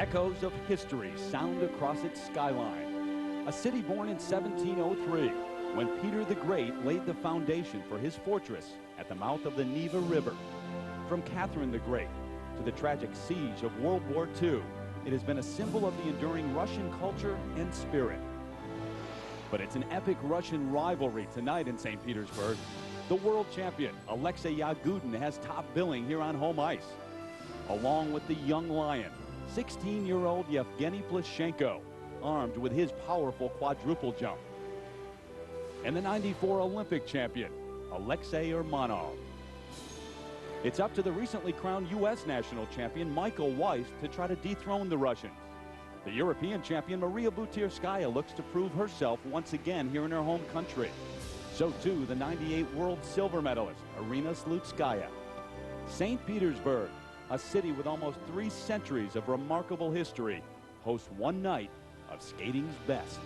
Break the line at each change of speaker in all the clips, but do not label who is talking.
Echoes of history sound across its skyline. A city born in 1703, when Peter the Great laid the foundation for his fortress at the mouth of the Neva River. From Catherine the Great to the tragic siege of World War II, it has been a symbol of the enduring Russian culture and spirit. But it's an epic Russian rivalry tonight in St. Petersburg. The world champion, Alexei Yagudin, has top billing here on home ice, along with the young lion, 16-year-old Yevgeny Plishenko, armed with his powerful quadruple jump, and the '94 Olympic champion, Alexei Urmanov. It's up to the recently crowned U.S. national champion, Michael Weiss, to try to dethrone the Russians. The European champion, Maria Butirskaya, looks to prove herself once again here in her home country. So too, the '98 world silver medalist, Irina Slutskaya. St. Petersburg, a city with almost 3 centuries of remarkable history, hosts one night of skating's best.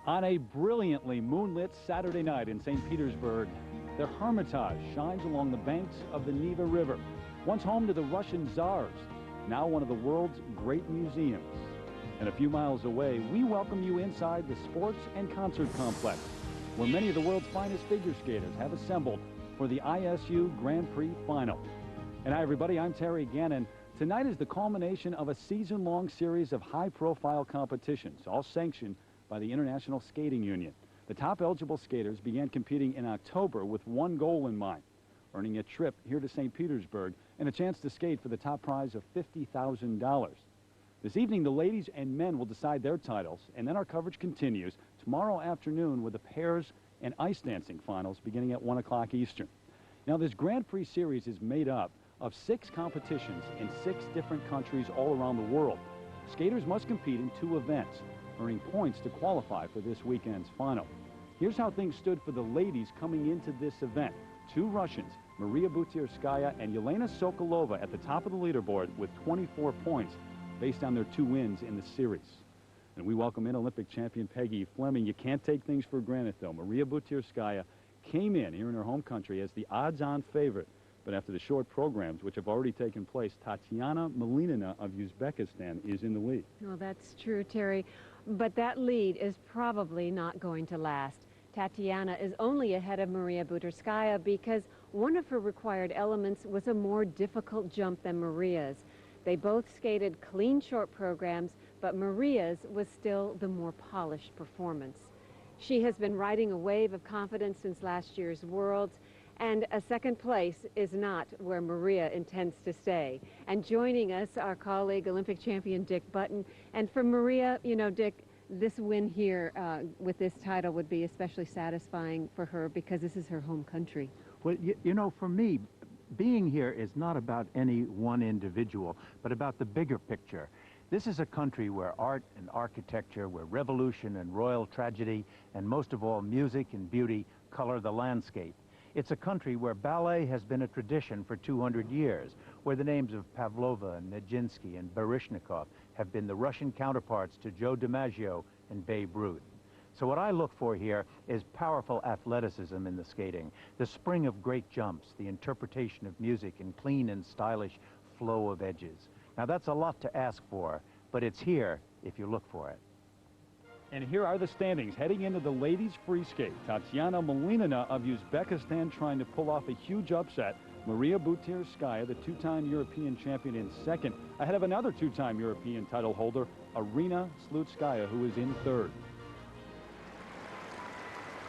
On a brilliantly moonlit Saturday night in St. Petersburg, the Hermitage shines along the banks of the Neva River, once home to the Russian Tsars, now one of the world's great museums. And a few miles away, we welcome you inside the Sports and Concert Complex, where many of the world's finest figure skaters have assembled for the ISU Grand Prix Final. And hi, everybody, I'm Terry Gannon. Tonight is the culmination of a season-long series of high-profile competitions, all sanctioned by the International Skating Union. The top eligible skaters began competing in October with one goal in mind, earning a trip here to St. Petersburg and a chance to skate for the top prize of $50,000. This evening, the ladies and men will decide their titles, and then our coverage continues tomorrow afternoon with the pairs and ice dancing finals beginning at 1 o'clock Eastern. Now, this Grand Prix series is made up of 6 competitions in 6 different countries all around the world. Skaters must compete in 2 events, earning points to qualify for this weekend's final. Here's how things stood for the ladies coming into this event. 2 Russians, Maria Butirskaya and Yelena Sokolova, at the top of the leaderboard with 24 points based on their 2 wins in the series. And we welcome in Olympic champion Peggy Fleming. You can't take things for granted, though. Maria Butirskaya came in here in her home country as the odds-on favorite. But after the short programs, which have already taken place, Tatiana Malinina of Uzbekistan is in the lead.
Well, that's true, Terry. But that lead is probably not going to last. Tatiana is only ahead of Maria Butirskaya because one of her required elements was a more difficult jump than Maria's. They both skated clean short programs, but Maria's was still the more polished performance. She has been riding a wave of confidence since last year's Worlds, and a second place is not where Maria intends to stay. And joining us, our colleague, Olympic champion Dick Button. And for Maria, you know, Dick, this win here with this title would be especially satisfying for her because this is her home country.
Well, you know, for me, being here is not about any one individual, but about the bigger picture. This is a country where art and architecture, where revolution and royal tragedy, and most of all, music and beauty color the landscape. It's a country where ballet has been a tradition for 200 years, where the names of Pavlova and Nijinsky and Baryshnikov have been the Russian counterparts to Joe DiMaggio and Babe Ruth. So what I look for here is powerful athleticism in the skating, the spring of great jumps, the interpretation of music, and clean and stylish flow of edges. Now, that's a lot to ask for, but it's here if you look for it.
And here are the standings heading into the ladies' free skate. Tatiana Malinina of Uzbekistan trying to pull off a huge upset. Maria Butirskaya, the 2-time European champion, in second, ahead of another 2-time European title holder, Irina Slutskaya, who is in third.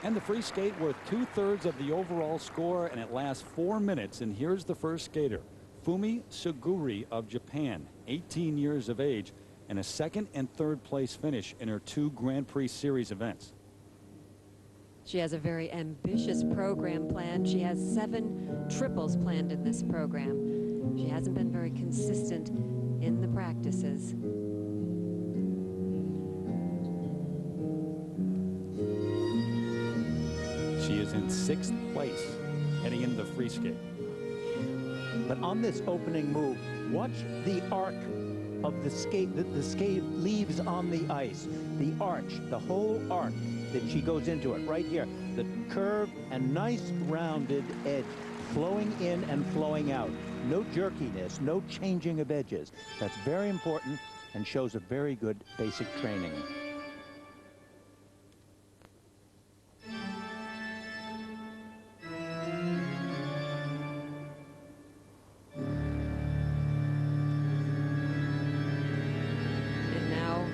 And the free skate worth 2/3 of the overall score, and it lasts 4 minutes. And here's the first skater, Fumi Suguri of Japan, 18 years of age, and a 2nd and 3rd place finish in her 2 Grand Prix Series events.
She has a very ambitious program planned. She has 7 triples planned in this program. She hasn't been very consistent in the practices.
She is in 6th place heading into the free skate.
But on this opening move, watch the arc of the skate that the skate leaves on the ice. The arch, the whole arc that she goes into it right here. The curve and nice rounded edge flowing in and flowing out. No jerkiness, no changing of edges. That's very important and shows a very good basic training.
And now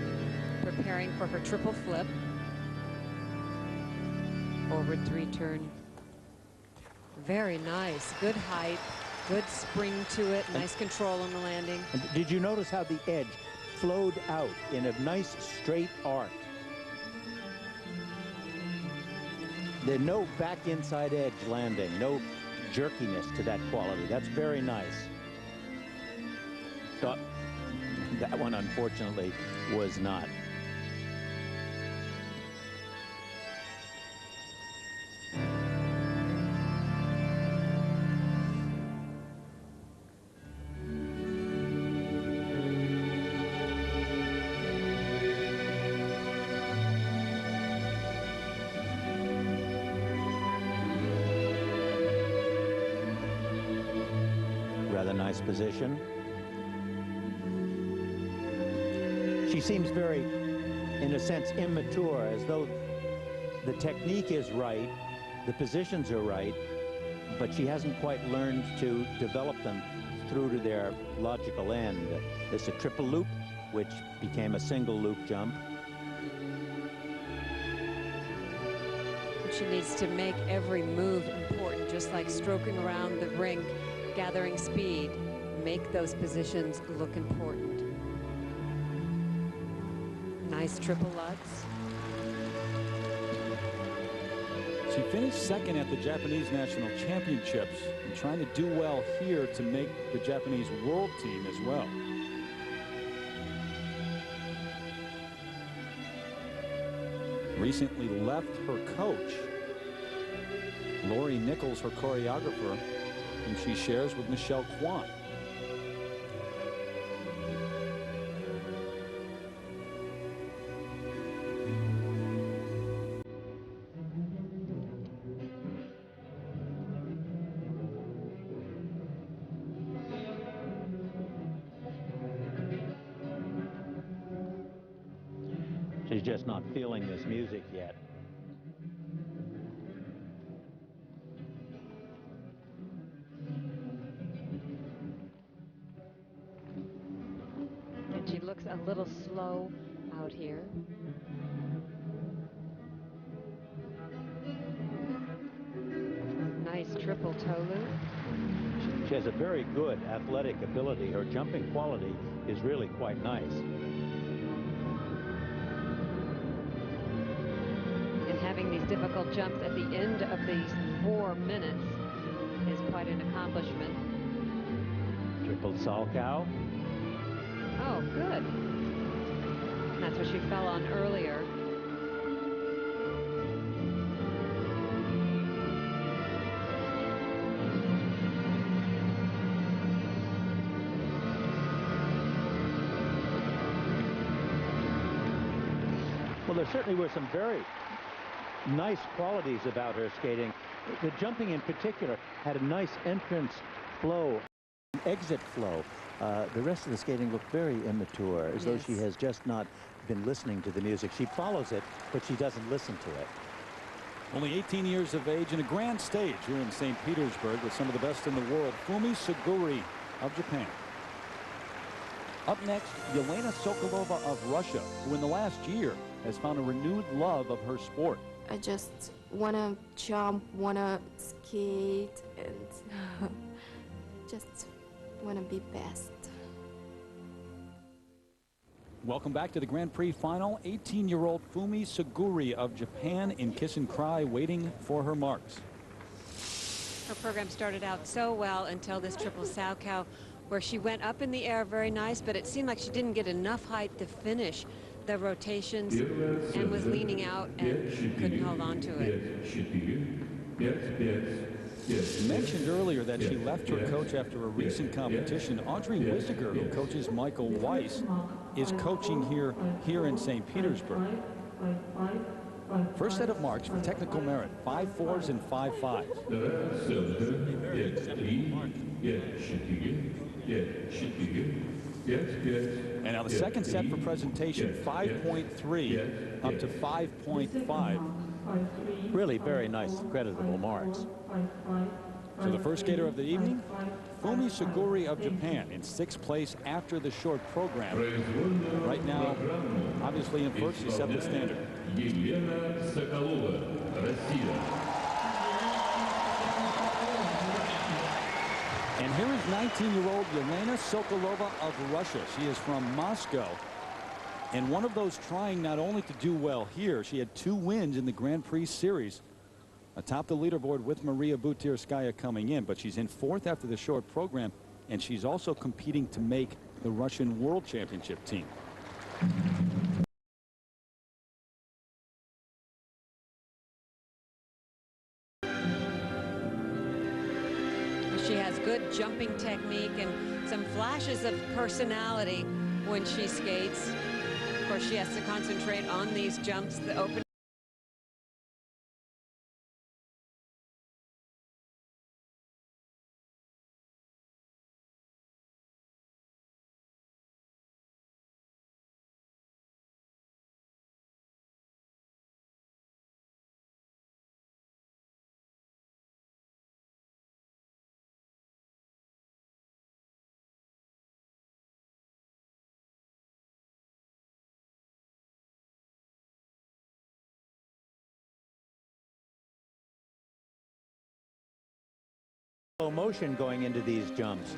preparing for her triple flip. Forward 3 turn. Very nice. Good height. Good spring to it. Nice control on the landing.
And did you notice how the edge flowed out in a nice straight arc? There's no back inside edge landing. No jerkiness to that quality. That's very nice. That one, unfortunately, was not. Rather nice position. She seems very, in a sense, immature, as though the technique is right, the positions are right, but she hasn't quite learned to develop them through to their logical end. There's a triple loop, which became a single loop jump.
She needs to make every move important, just like stroking around the rink, gathering speed. Make those positions look important. Nice triple Lutz.
She finished second at the Japanese National Championships and trying to do well here to make the Japanese world team as well. Recently left her coach, Lori Nichols, her choreographer, whom she shares with Michelle Kwan.
She's just not feeling this music yet.
And she looks a little slow out here. Nice triple toe loop.
She has a very good athletic ability. Her jumping quality is really quite nice.
Having these difficult jumps at the end of these 4 minutes is quite an accomplishment.
Triple Salchow.
Oh, good. That's what she fell on earlier.
Well, there certainly were some very nice qualities about her skating. The jumping in particular had a nice entrance flow, exit flow. The rest of the skating looked very immature, as though she has just not been listening to the music. She follows it, but she doesn't listen to it.
Only 18 years of age and a grand stage here in St. Petersburg with some of the best in the world. Fumi Suguri of Japan. Up next, Yelena Sokolova of Russia, who in the last year has found a renewed love of her sport.
I just want to jump, want to skate, and just want to be best.
Welcome back to the Grand Prix final. 18-year-old Fumi Suguri of Japan in kiss and cry, waiting for her marks.
Her program started out so well until this triple Salchow, where she went up in the air very nice, but it seemed like she didn't get enough height to finish the rotations and was leaning out and couldn't hold on to it.
Mentioned earlier that she left her coach after a recent competition. Audrey Wissiger, who coaches Michael Weiss, is coaching here in St. Petersburg. First set of marks for technical merit, 5.4s and 5.5s. And now the second set for presentation, 5.3 up to 5.5.
Really very nice, creditable marks.
So the first skater of the evening, Fumi Suguri of Japan, in 6th place after the short program. Right now, obviously in first, she set the standard. And here is 19-year-old Yelena Sokolova of Russia. She is from Moscow. And one of those trying not only to do well here, she had 2 wins in the Grand Prix series atop the leaderboard with Maria Butirskaya coming in, but she's in 4th after the short program, and she's also competing to make the Russian World Championship team.
She has good jumping technique and some flashes of personality when she skates. Of course, she has to concentrate on these jumps, the open.
Slow motion going into these jumps.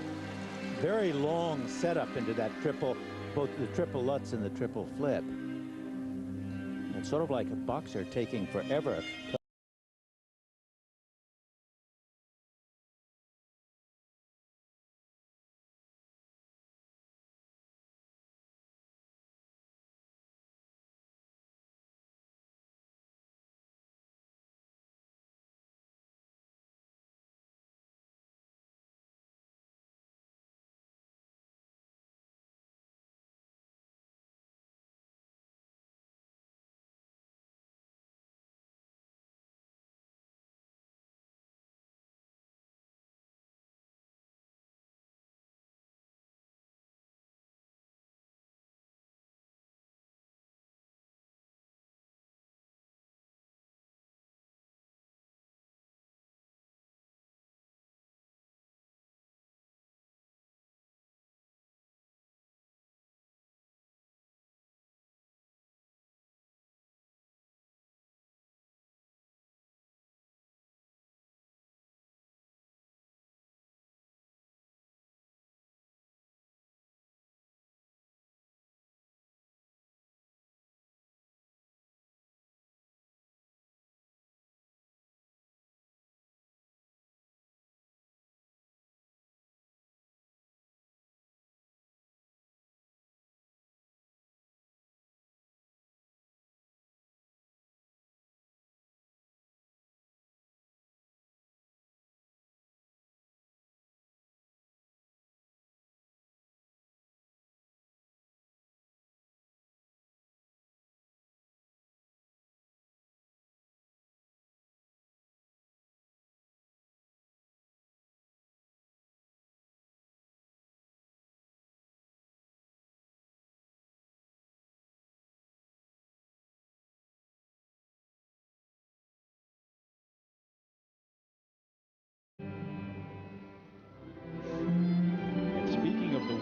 Very long setup into that triple, both the triple Lutz and the triple flip. It's sort of like a boxer taking forever.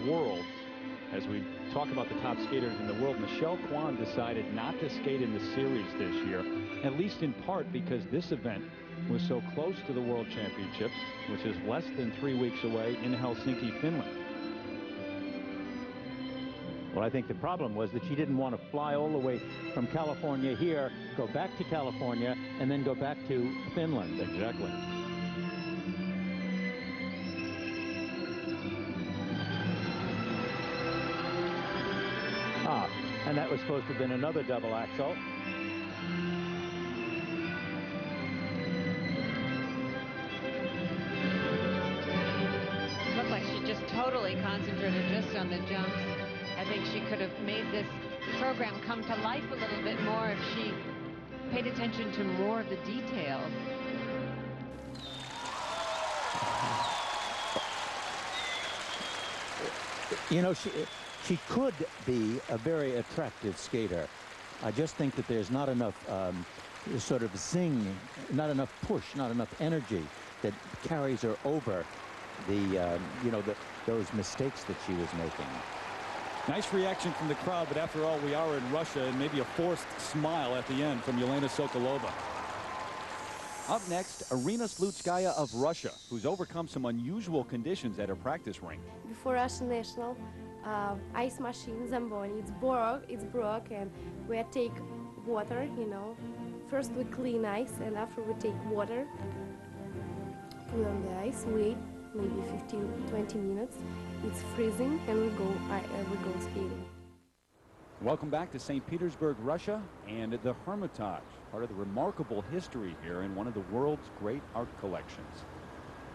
World, as we talk about the top skaters in the world, Michelle Kwan decided not to skate in the series this year, at least in part because this event was so close to the World Championships, which is less than 3 weeks away in Helsinki, Finland.
Well, I think the problem was that she didn't want to fly all the way from California here, go back to California, and then go back to Finland.
Exactly.
And that was supposed to have been another double axel.
totally concentrated just on the jumps. I think she could have made this program come to life a little bit more if she paid attention to more of the details.
You know, she could be a very attractive skater. I just think that there's not enough sort of zing, not enough push, not enough energy that carries her over the, you know, those mistakes that she was making.
Nice reaction from the crowd, but after all, we are in Russia, and maybe a forced smile at the end from Yelena Sokolova. Up next, Irina Slutskaya of Russia, who's overcome some unusual conditions at her practice rink.
Before Russian national, ice machine Zamboni, it's broke, and we take water, you know. First we clean ice, and after we take water, put on the ice, wait maybe 15-20 minutes. It's freezing, and we go skating.
Welcome back to St. Petersburg, Russia, and the Hermitage, part of the remarkable history here in one of the world's great art collections.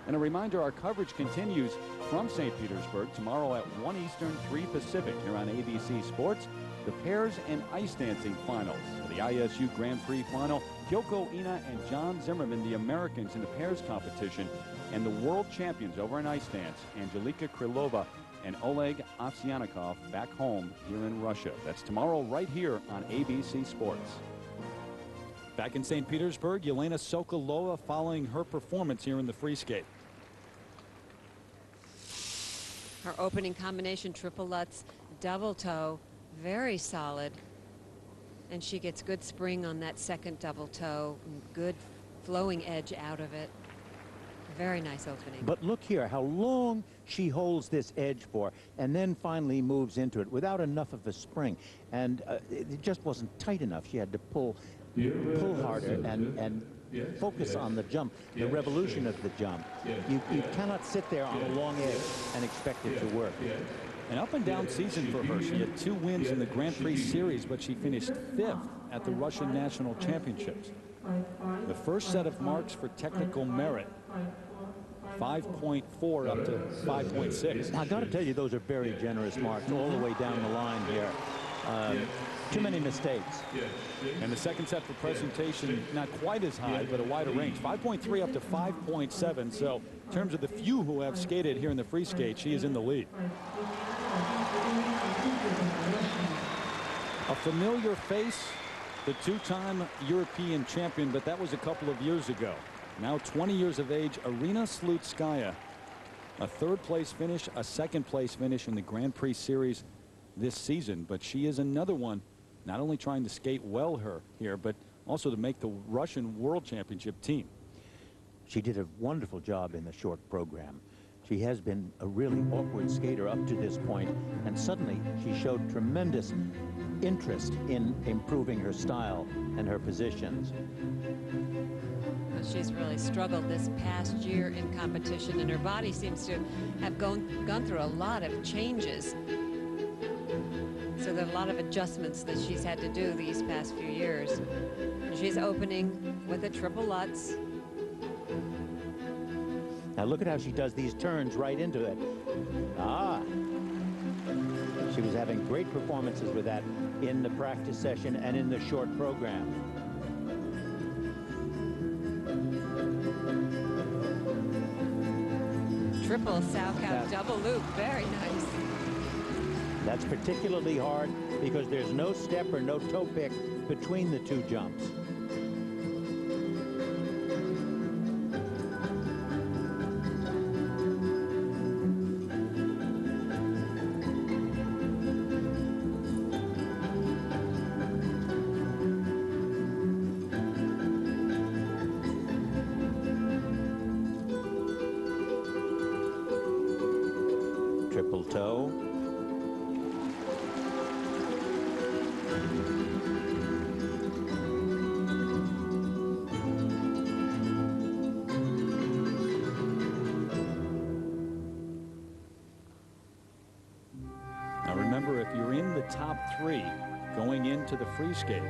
And a reminder, our coverage continues from St. Petersburg tomorrow at 1 Eastern, 3 Pacific here on ABC Sports. The pairs and ice dancing finals. For the ISU Grand Prix final, Kyoko Ina and John Zimmerman, the Americans in the pairs competition, and the world champions over in ice dance, Angelika Krylova and Oleg Ovsyannikov, back home here in Russia. That's tomorrow right here on ABC Sports. Back in St. Petersburg, Yelena Sokolova following her performance here in the free skate.
Her opening combination, triple Lutz, double toe, very solid. And she gets good spring on that second double toe, good flowing edge out of it. Very nice opening.
But look here, how long she holds this edge for, and then finally moves into it without enough of a spring. And it just wasn't tight enough. She had to pull harder and focus on the jump, the revolution of the jump. You cannot sit there on a long edge and expect it to work.
An up and down season for her. She had 2 wins in the Grand Prix series, but she finished 5th at the Russian National Championships. The first set of marks for technical merit, 5.4 up to 5.6.
I got to tell you, those are very generous marks all the way down the line here. Too many mistakes.
And the second set for presentation, not quite as high, but a wider range. 5.3 up to 5.7. So in terms of the few who have skated here in the free skate, she is in the lead. A familiar face, the 2-time European champion, but that was a couple of years ago. Now 20 years of age, Irina Slutskaya. A 3rd place finish, a 2nd place finish in the Grand Prix series this season. But she is another one, not only trying to skate well here, but also to make the Russian World Championship team.
She did a wonderful job in the short program. She has been a really awkward skater up to this point, and suddenly she showed tremendous interest in improving her style and her positions.
She's really struggled this past year in competition, and her body seems to have gone through a lot of changes. So there are a lot of adjustments that she's had to do these past few years. And she's opening with a triple Lutz.
Now look at how she does these turns right into it. She was having great performances with that in the practice session and in the short program.
Triple Salchow double loop, very nice.
That's particularly hard because there's no step or no toe pick between the 2 jumps. Triple toe.
Now remember, if you're in the top 3 going into the free skate,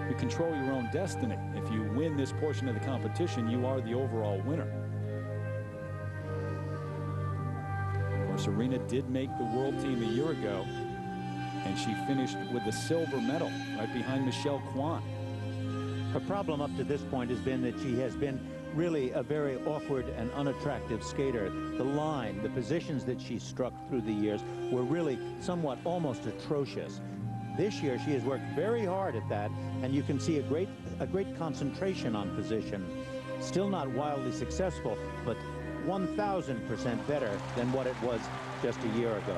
you control your own destiny. If you win this portion of the competition, you are the overall winner. course, Arena did make the world team a year ago, and she finished with the silver medal right behind Michelle Kwan.
Her problem up to this point has been that she has been really a very awkward and unattractive skater. The line, the positions that she struck through the years were really somewhat almost atrocious. This year she has worked very hard at that, and you can see a great concentration on position. Still not wildly successful, but 1,000% better than what it was just a year ago.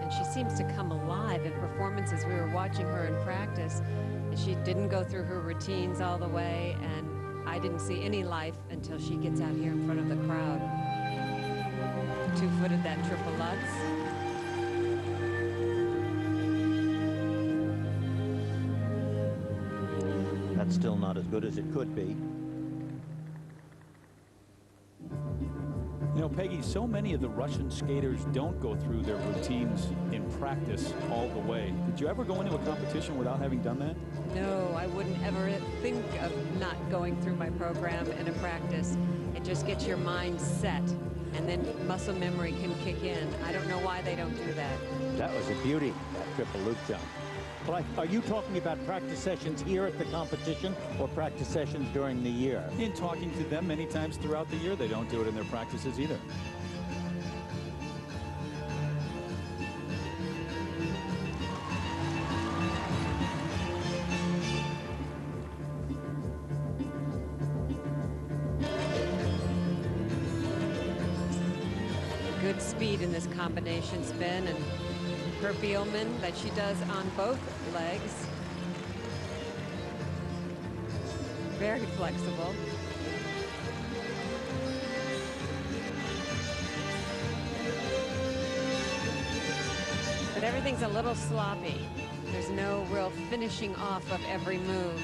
And she seems to come alive in performances. We were watching her in practice, and she didn't go through her routines all the way, and I didn't see any life until she gets out here in front of the crowd. Two-footed that triple Lutz.
That's still not as good as it could be.
You know, Peggy, so many of the Russian skaters don't go through their routines in practice all the way. Did you ever go into a competition without having done that?
No, I wouldn't ever think of not going through my program in a practice. It just gets your mind set, and then muscle memory can kick in. I don't know why they don't do that.
That was a beauty, that triple loop jump. Well, are you talking about practice sessions here at the competition or practice sessions during the year?
In talking to them many times throughout the year, they don't do it in their practices either.
Good speed in this combination spin, and her Bielman that she does on both legs. Very flexible. But everything's a little sloppy. There's no real finishing off of every move.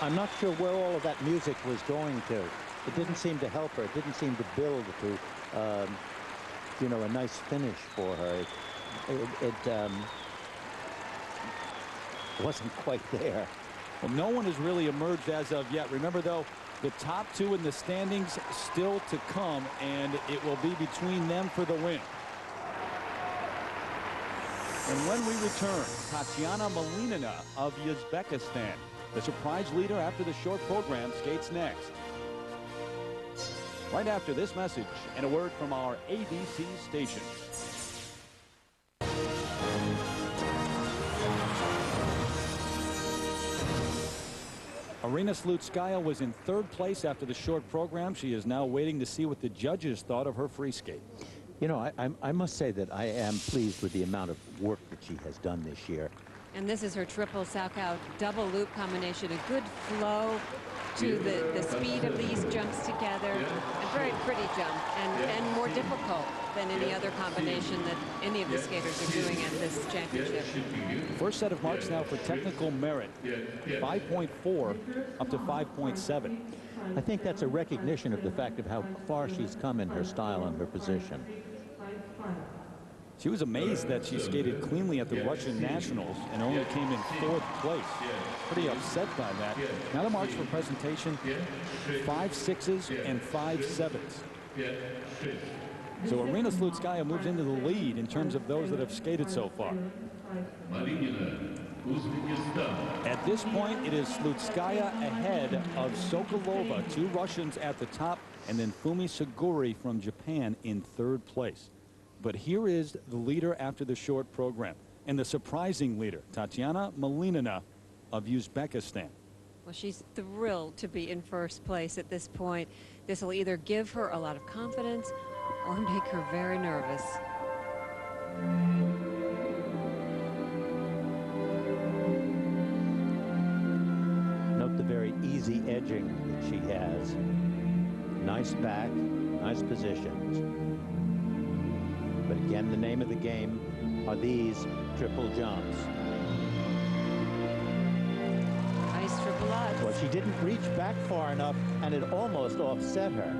I'm not sure where all of that music was going to. It didn't seem to help her. It didn't seem to build to, you know, a nice finish for her. It wasn't quite there.
Well, no one has really emerged as of yet. Remember, though, the top two in the standings still to come, and it will be between them for the win. And when we return, Tatiana Malinina of Uzbekistan, the surprise leader after the short program, skates next. Right after this message and a word from our ABC station. Arina Slutskaya was in third place after the short program. She is now waiting to see what the judges thought of her free skate.
You know, I must say that I am pleased with the amount of work that she has done this year.
And this is her triple Salchow double loop combination. A good flow to the speed of these jumps together. A very pretty jump, and more difficult than any other combination that any of the skaters are doing at this championship.
First set of marks now for technical merit. 5.4 up to 5.7.
I think that's a recognition of the fact of how far she's come in her style and her position.
She was amazed that she skated cleanly at the Russian Nationals and only came in fourth place. Pretty upset by that. Now the marks for presentation, 5 6s and 5 7s. So Arina Slutskaya moves into the lead in terms of those that have skated so far. At this point, it is Slutskaya ahead of Sokolova, 2 Russians at the top, and then Fumi Saguri from Japan in third place. But here is the leader after the short program, and the surprising leader, Tatiana Malinina of Uzbekistan.
Well, she's thrilled to be in first place at this point. This will either give her a lot of confidence or make her very nervous.
Note the very easy edging that she has. Nice back, nice positions. But again, the name of the game are these triple jumps.
Nice triple Lutz.
Well, she didn't reach back far enough, and it almost offset her.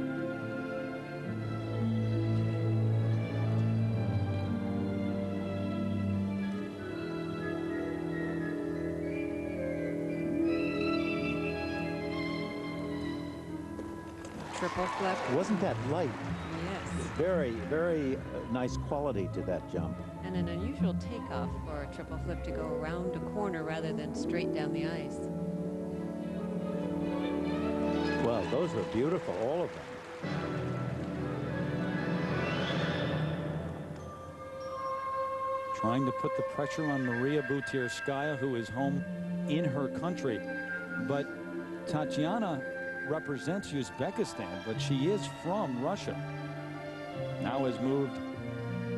Triple flip.
Wasn't that light?
Yes.
Very, very nice quality to that jump.
And an unusual takeoff for a triple flip to go around a corner rather than straight down the ice.
Well, those were beautiful, all of them.
Trying to put the pressure on Maria Butirskaya, who is home in her country. But Tatiana represents Uzbekistan, but she is from Russia. Now has moved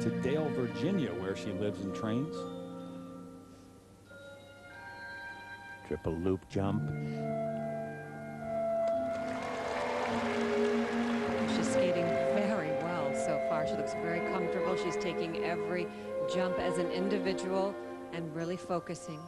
to Dale, Virginia, where she lives and trains.
Triple loop jump.
She's skating very well so far. She looks very comfortable. She's taking every jump as an individual and really focusing.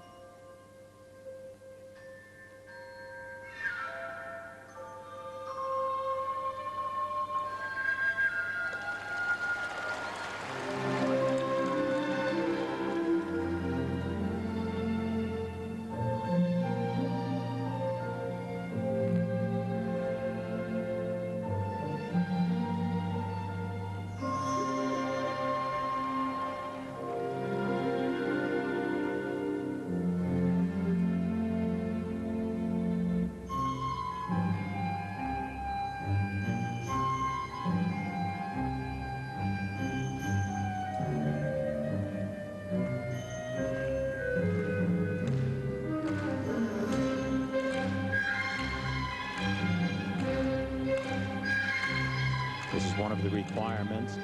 This is one of the requirements,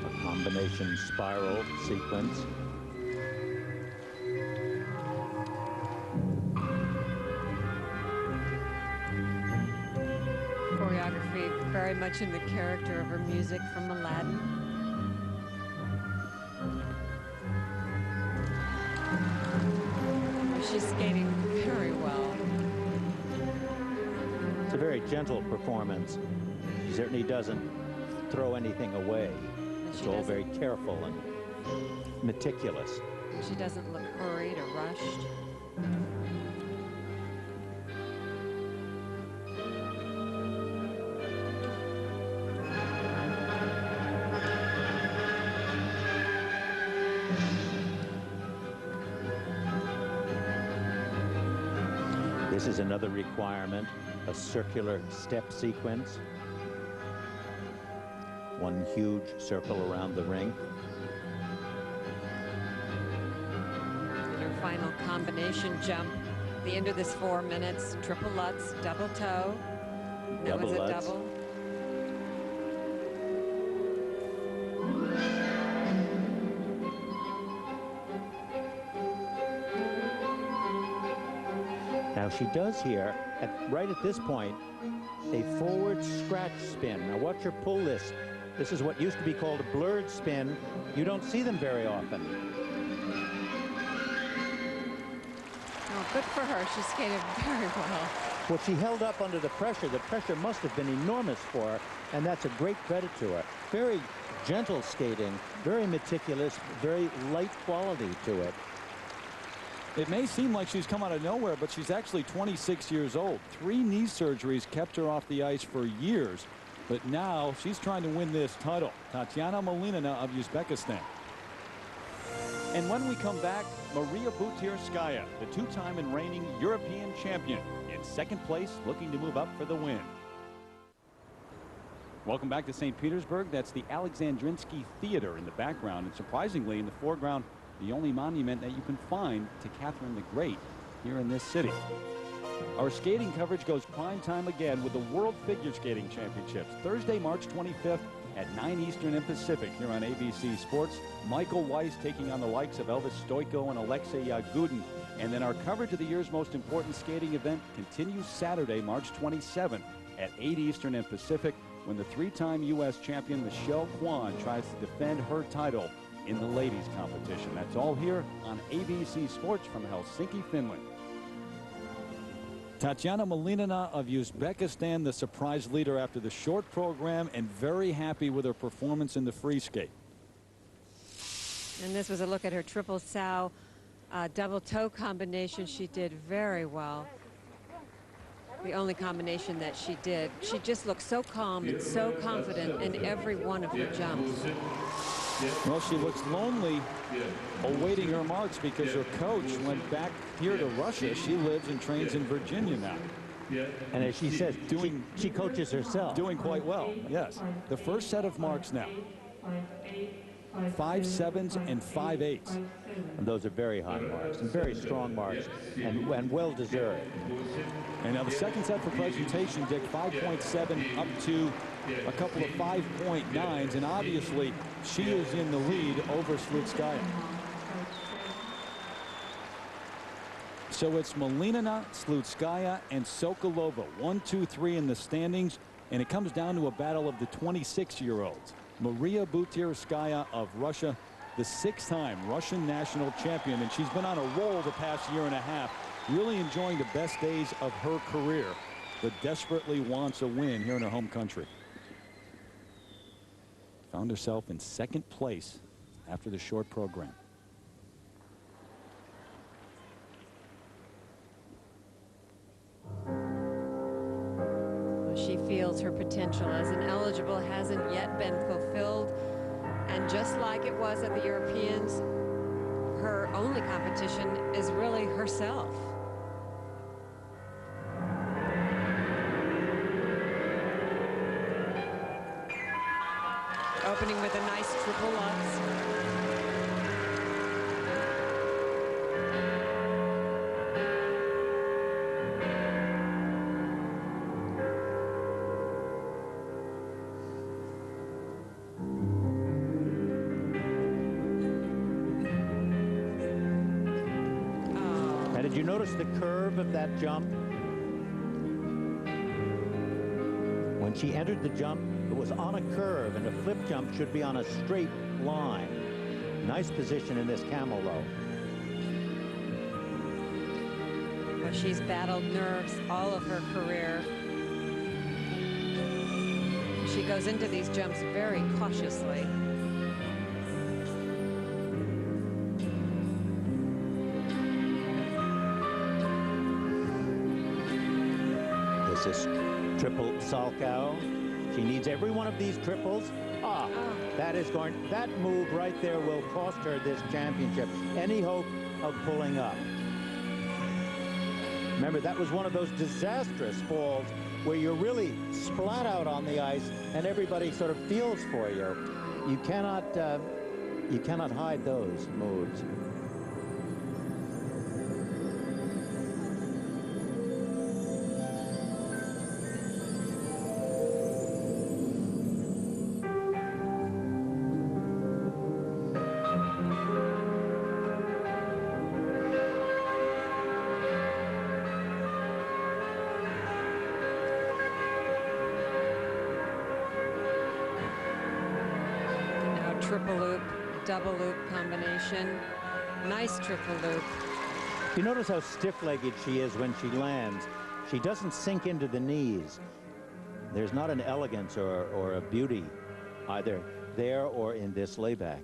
a combination spiral sequence.
Choreography very much in the character of her music from Aladdin. She's skating very well.
It's a very gentle performance. She certainly doesn't throw anything away. It's all very careful and meticulous.
She doesn't look hurried or rushed.
This is another requirement, a circular step sequence. One huge circle around the ring.
And her final combination jump, the end of this 4 minutes, triple Lutz, double toe. That was a
Lutz.
double.
Now she does here, right at this point, a forward scratch spin. Now watch her pull this. This is what used to be called a blurred spin. You don't see them very often.
Oh, good for her. She skated very well.
Well, she held up under the pressure. The pressure must have been enormous for her, and that's a great credit to her. Very gentle skating, very meticulous, very light quality to it.
It may seem like she's come out of nowhere, but she's actually 26 years old. 3 knee surgeries kept her off the ice for years, but now she's trying to win this title. Tatiana Malinina of Uzbekistan. And when we come back, Maria Butirskaya, the 2-time and reigning European champion, in second place, looking to move up for the win. Welcome back to St. Petersburg. That's the Alexandrinsky Theater in the background, and surprisingly in the foreground, the only monument that you can find to Catherine the Great here in this city. Our skating coverage goes prime time again with the World Figure Skating Championships, Thursday, March 25th at 9 Eastern and Pacific here on ABC Sports. Michael Weiss taking on the likes of Elvis Stoico and Alexei Yagudin. And then our coverage of the year's most important skating event continues Saturday, March 27th at 8 Eastern and Pacific when the 3-time U.S. champion Michelle Kwan tries to defend her title in the ladies competition. That's all here on ABC Sports from Helsinki, Finland. Tatiana Malinina of Uzbekistan, the surprise leader after the short program, and very happy with her performance in the free skate.
And this was a look at her triple sow double toe combination. She did very well. The only combination that she did. She just looked so calm and so confident in every one of her jumps.
Well, she looks lonely awaiting her marks because her coach went back here to Russia. She lives and trains in Virginia now.
And as she says, she coaches herself.
Doing quite well, yes. The first set of marks now. 5.7s and 5.8s.
And those are very high marks and very strong marks and well deserved.
And now the second set for presentation, Dick, 5.7 up to a couple of 5.9s, and obviously she is in the lead over Slutskaya. So it's Malinina, Slutskaya, and Sokolova, 1, 2, 3 in the standings, and it comes down to a battle of the 26-year-olds. Maria Butirskaya of Russia, the 6-time Russian national champion, and she's been on a roll the past year and a half, really enjoying the best days of her career, but desperately wants a win here in her home country. Found herself in second place after the short program.
She feels her potential as an eligible hasn't yet been fulfilled. And just like it was at the Europeans, her only competition is really herself. Opening with a nice triple Lutz.
Did you notice the curve of that jump? When she entered the jump, it was on a curve, and a flip jump should be on a straight line. Nice position in this camel, though.
Well, she's battled nerves all of her career. She goes into these jumps very cautiously.
This is triple Salchow. She needs every one of these triples. That move right there will cost her this championship. Any hope of pulling up. Remember, that was one of those disastrous falls where you're really splat out on the ice and everybody sort of feels for you. You cannot hide those moves.
Triple loop, double loop combination. Nice triple loop.
You notice how stiff-legged she is when she lands. She doesn't sink into the knees. There's not an elegance or a beauty either there or in this layback.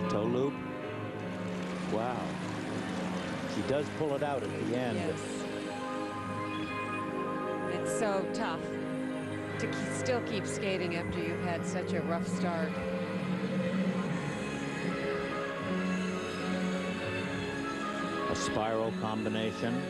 Toe loop. Wow. She does pull it out at the end.
Yes. It's so tough to still keep skating after you've had such a rough start.
A spiral combination.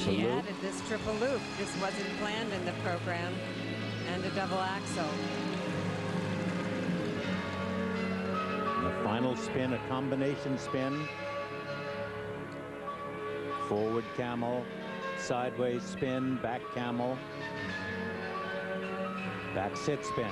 She added this triple loop. This wasn't planned in the program. And a double axel.
And the final spin, a combination spin. Forward camel, sideways spin, back camel, back sit spin.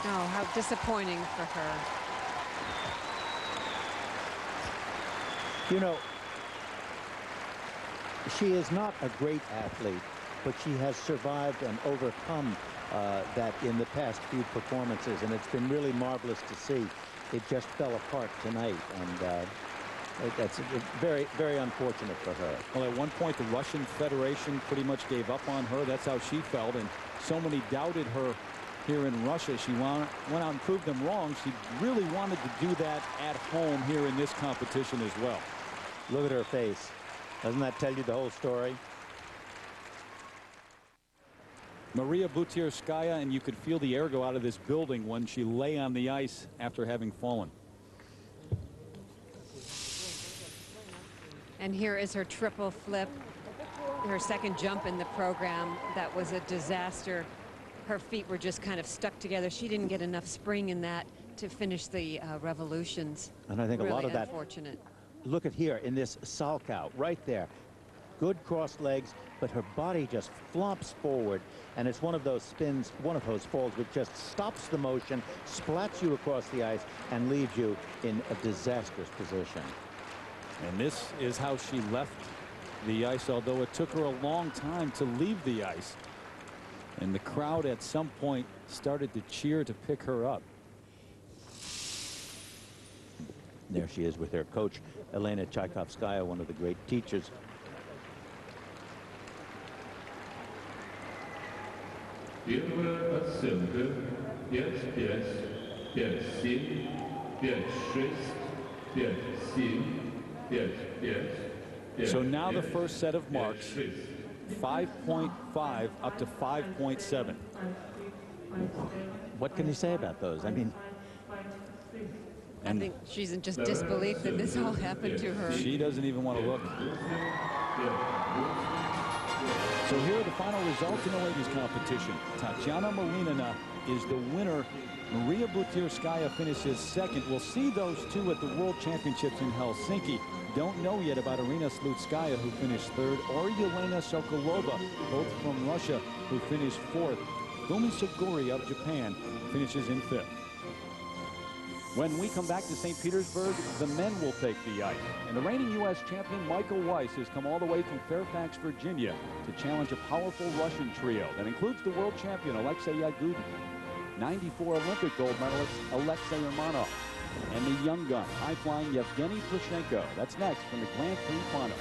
Oh, how disappointing for her.
You know, she is not a great athlete, but she has survived and overcome that in the past few performances, and it's been really marvelous to see. It just fell apart tonight, and that's very, very unfortunate for her.
Well, at one point, the Russian Federation pretty much gave up on her. That's how she felt, and so many doubted her here in Russia. She went out and proved them wrong. She really wanted to do that at home here in this competition as well.
Look at her face. Doesn't that tell you the whole story?
Maria Butirskaya, and you could feel the air go out of this building when she lay on the ice after having fallen.
And here is her triple flip, her second jump in the program. That was a disaster. Her feet were just kind of stuck together. She didn't get enough spring in that to finish the revolutions.
And I think
really
a lot of that.
Unfortunate.
Look at here in this Salchow right there. Good crossed legs, but her body just flops forward, and it's one of those spins, one of those falls which just stops the motion, splats you across the ice, and leaves you in a disastrous position.
And this is how she left the ice, although it took her a long time to leave the ice. And the crowd at some point started to cheer to pick her up.
There she is with her coach, Elena Tchaikovskaya, one of the great teachers.
Первая оценка 5-5, 5-7, 5-6, 5-7, 5-5.
So now the first set of marks, 5.5 up to 5.7.
What can you say about those? I mean,
I think she's in just disbelief that this all happened to her.
She doesn't even want to look. So here are the final results in the ladies competition. Tatiana Malinina is the winner. Maria Butirskaya finishes second. We'll see those two at the World Championships in Helsinki. Don't know yet about Irina Slutskaya, who finished third, or Yelena Sokolova, both from Russia, who finished fourth. Fumi Suguri of Japan finishes in fifth. When we come back to St. Petersburg, the men will take the ice. And the reigning U.S. champion Michael Weiss has come all the way from Fairfax, Virginia to challenge a powerful Russian trio that includes the world champion Alexei Yagudin, 94 Olympic gold medalist Alexei Urmanov, and the young gun, high-flying Yevgeny Plushenko. That's next from the Grand Prix final.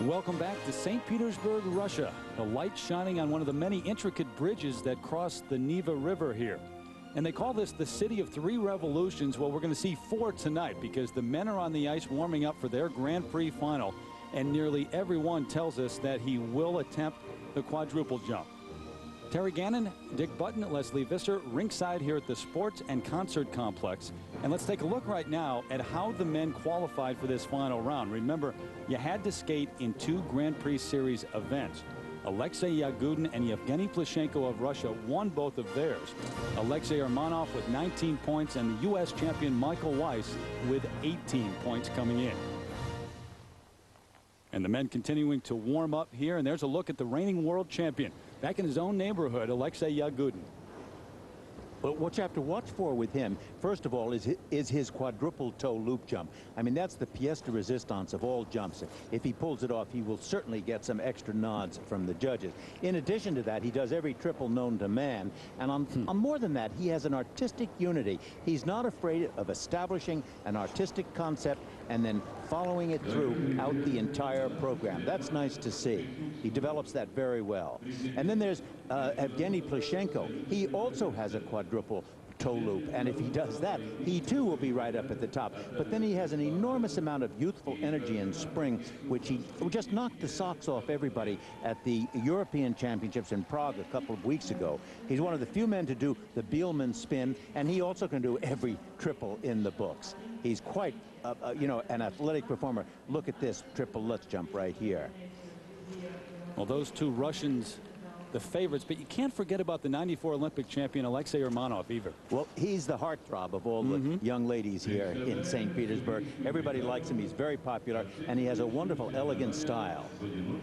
Welcome back to St. Petersburg, Russia. The light shining on one of the many intricate bridges that cross the Neva River here. And they call this the City of Three Revolutions. Well, we're going to see four tonight because the men are on the ice warming up for their Grand Prix final. And nearly everyone tells us that he will attempt the quadruple jump. Terry Gannon, Dick Button, Leslie Visser, ringside here at the Sports and Concert Complex. And let's take a look right now at how the men qualified for this final round. Remember, you had to skate in two Grand Prix Series events. Alexei Yagudin and Yevgeny Plushenko of Russia won both of theirs. Alexei Urmanov with 19 points and the U.S. champion Michael Weiss with 18 points coming in. And the men continuing to warm up here, and there's a look at the reigning world champion back in his own neighborhood, Alexei Yagudin.
But what you have to watch for with him, first of all, is his quadruple toe loop jump. I mean, that's the pièce de résistance of all jumps. If he pulls it off, he will certainly get some extra nods from the judges. In addition to that, he does every triple known to man. And on more than that, he has an artistic unity. He's not afraid of establishing an artistic concept and then following it through out the entire program. That's nice to see. He develops that very well. And then there's Evgeny Plushenko. He also has a quadruple toe loop, and if he does that, he too will be right up at the top. But then he has an enormous amount of youthful energy and spring, which he just knocked the socks off everybody at the European Championships in Prague a couple of weeks ago. He's one of the few men to do the Bielmann spin, and he also can do every triple in the books. He's quite, you know, an athletic performer. Look at this triple Lutz jump right here.
Well, those two Russians, the favorites, but you can't forget about the '94 Olympic champion Alexei Urmanov either.
Well, he's the heartthrob of all the young ladies here in St. Petersburg. Everybody likes him. He's very popular, and he has a wonderful, elegant style.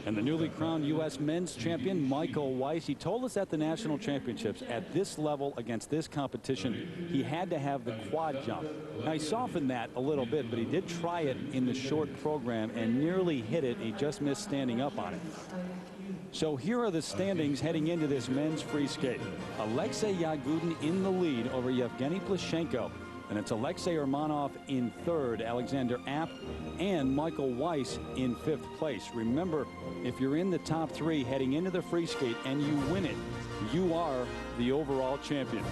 And the newly crowned U.S. men's champion, Michael Weiss, he told us at the national championships, at this level, against this competition, he had to have the quad jump. Now, he softened that a little bit, but he did try it in the short program and nearly hit it. He just missed standing up on it. So here are the standings heading into this men's free skate. Alexei Yagudin in the lead over Yevgeny Plushenko. And it's Alexei Urmanov in third, Alexander Apt, and Michael Weiss in fifth place. Remember, if you're in the top three heading into the free skate and you win it, you are the overall champion.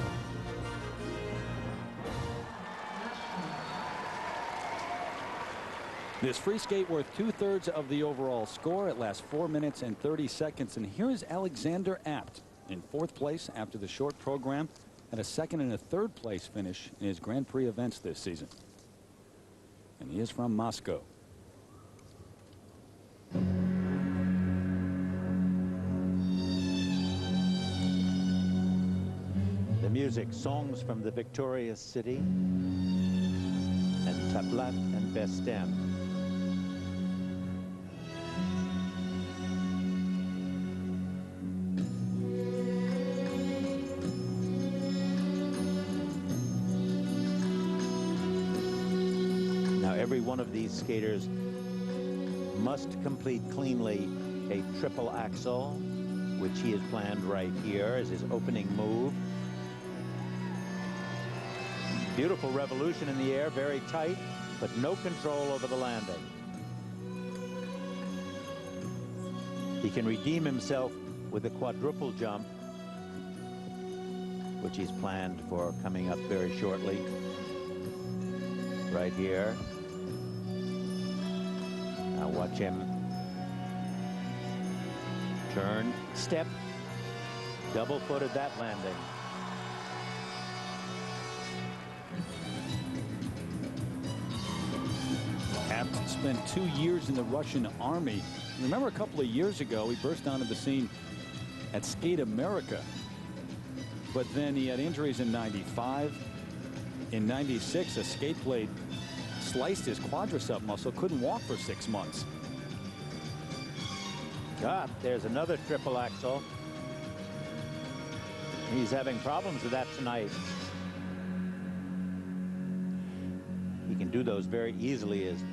This free skate worth 2/3 of the overall score. It lasts 4 minutes and 30 seconds. And here is Alexander Apt in fourth place after the short program, and a second and a third place finish in his Grand Prix events this season. And he is from Moscow.
The music, songs from the victorious city, and Tablat and Bestem. Every one of these skaters must complete cleanly a triple axel, which he has planned right here as his opening move. Beautiful revolution in the air, very tight, but no control over the landing. He can redeem himself with a quadruple jump, which he's planned for coming up very shortly. Right here. Now watch him turn, step, double-footed that landing.
Apt spent 2 years in the Russian Army. Remember a couple of years ago, he burst onto the scene at Skate America. But then he had injuries in '95. In '96, a skate blade sliced his quadricep muscle, couldn't walk for 6 months.
There's another triple axel. He's having problems with that tonight. He can do those very easily as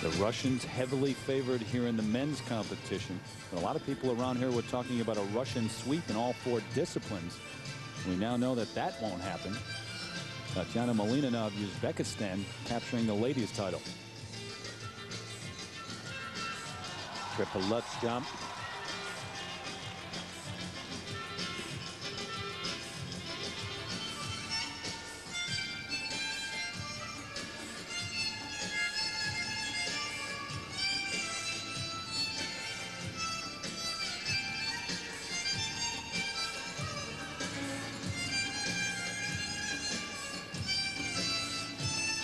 The Russians heavily favored here in the men's competition. A lot of people around here were talking about a Russian sweep in all 4 disciplines. We now know that that won't happen. Tatiana Malinina of Uzbekistan capturing the ladies' title.
triple Lutz jump.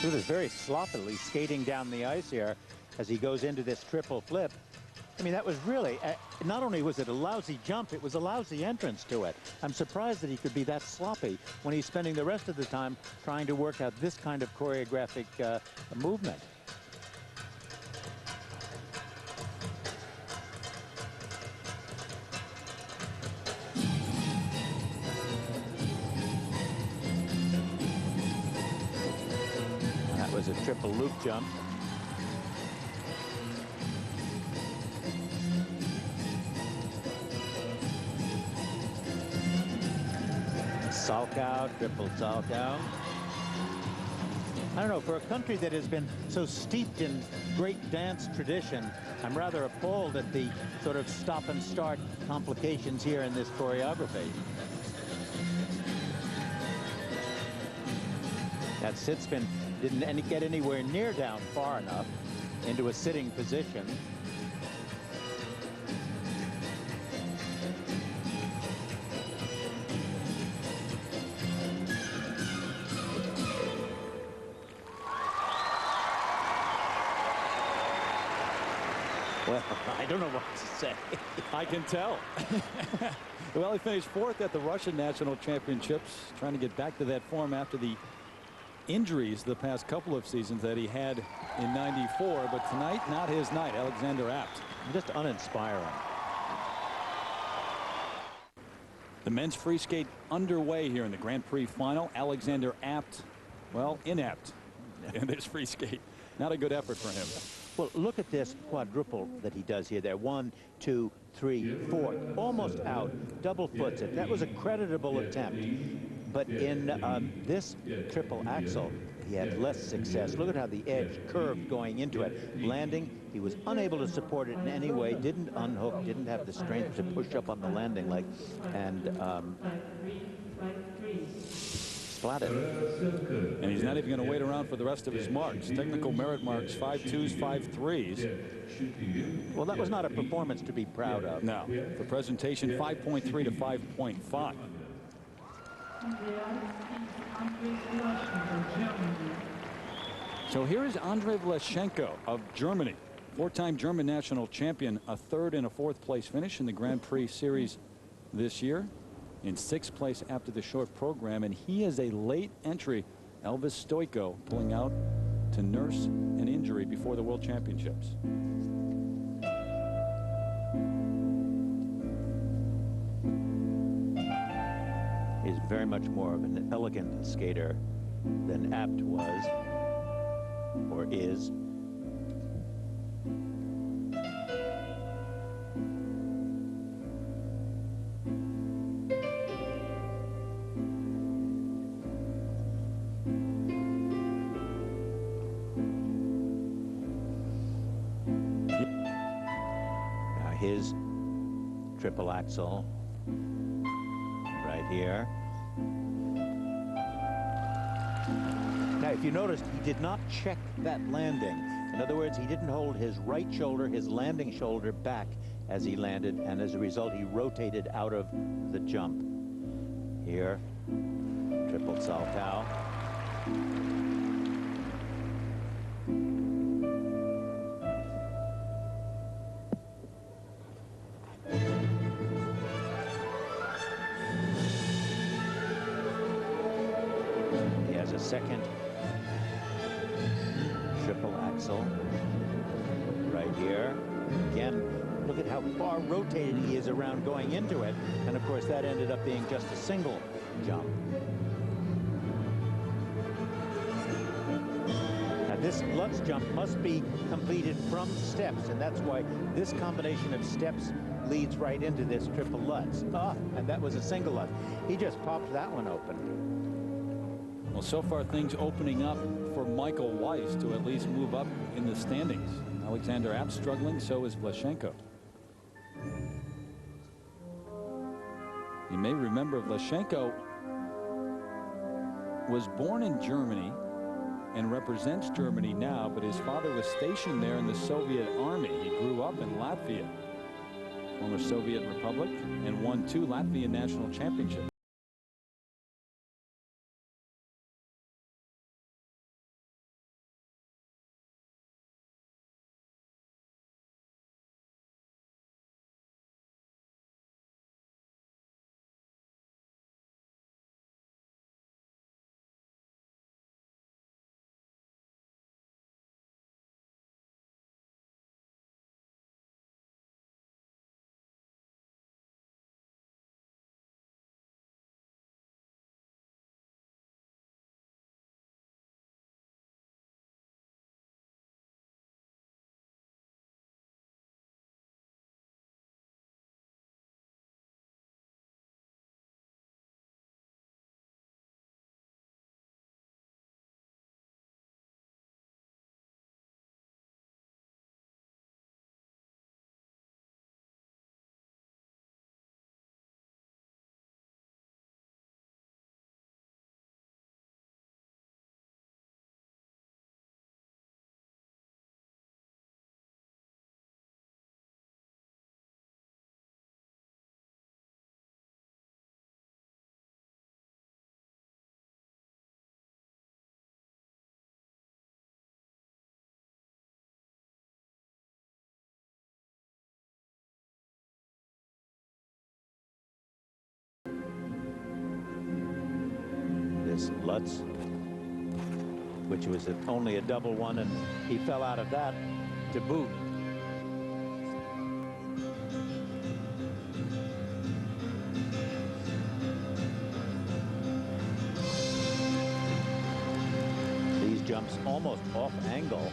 Look at this, very sloppily skating down the ice here as he goes into this triple flip. I mean, that was really, not only was it a lousy jump, it was a lousy entrance to it. I'm surprised that he could be that sloppy when he's spending the rest of the time trying to work out this kind of choreographic movement. That was a triple loop jump. Salchow, triple Salchow. I don't know, for a country that has been so steeped in great dance tradition, I'm rather appalled at the sort of stop and start complications here in this choreography. That sit spin didn't get anywhere near down far enough into a sitting position. Well, I don't know what to say.
I can tell. Well, he finished 4th at the Russian National Championships, trying to get back to that form after the injuries the past couple of seasons that he had in '94. But tonight, not his night. Alexander Apt.
Just uninspiring.
The men's free skate underway here in the Grand Prix final. Alexander Apt, well, inept in this free skate. Not a good effort for him.
Well, look at this quadruple that he does here. There, 1, 2, 3, 4, almost out, double foots it. That was a creditable attempt. But in this triple axel, he had less success. Look at how the edge curved going into it. Landing, he was unable to support it in any way, didn't unhook, didn't have the strength to push up on the landing leg, and splatted.
And he's not even going to wait around for the rest of his marks. Technical merit marks, 5.2s, 5.3s.
Well, that was not a performance to be proud of.
No. For presentation, 5.3 to 5.5. So here is Andrei Vlashenko of Germany, 4-time German national champion, a 3rd and a 4th place finish in the Grand Prix series this year, in 6th place after the short program, and he is a late entry. Elvis Stoico pulling out to nurse an injury before the World Championships.
He's very much more of an elegant skater than Apt was, or is. Now his triple axel right here. Now, if you noticed, he did not check that landing. In other words, he didn't hold his right shoulder, his landing shoulder, back as he landed, and as a result, he rotated out of the jump. Here, triple Salchow. He has a second triple axel right here. Again, look at how far rotated he is around going into it. And of course, that ended up being just a single jump. Now, this Lutz jump must be completed from steps, and that's why this combination of steps leads right into this triple Lutz. And that was a single Lutz. He just popped that one open.
Well, so far things opening up for Michael Weiss to at least move up in the standings. Alexander Apt struggling, so is Vlashenko. You may remember Vlashenko was born in Germany and represents Germany now, but his father was stationed there in the Soviet Army. He grew up in Latvia, former Soviet Republic, and won 2 Latvian national championships.
his Lutz, which was only a double one, and he fell out of that to boot. These jumps almost off angle,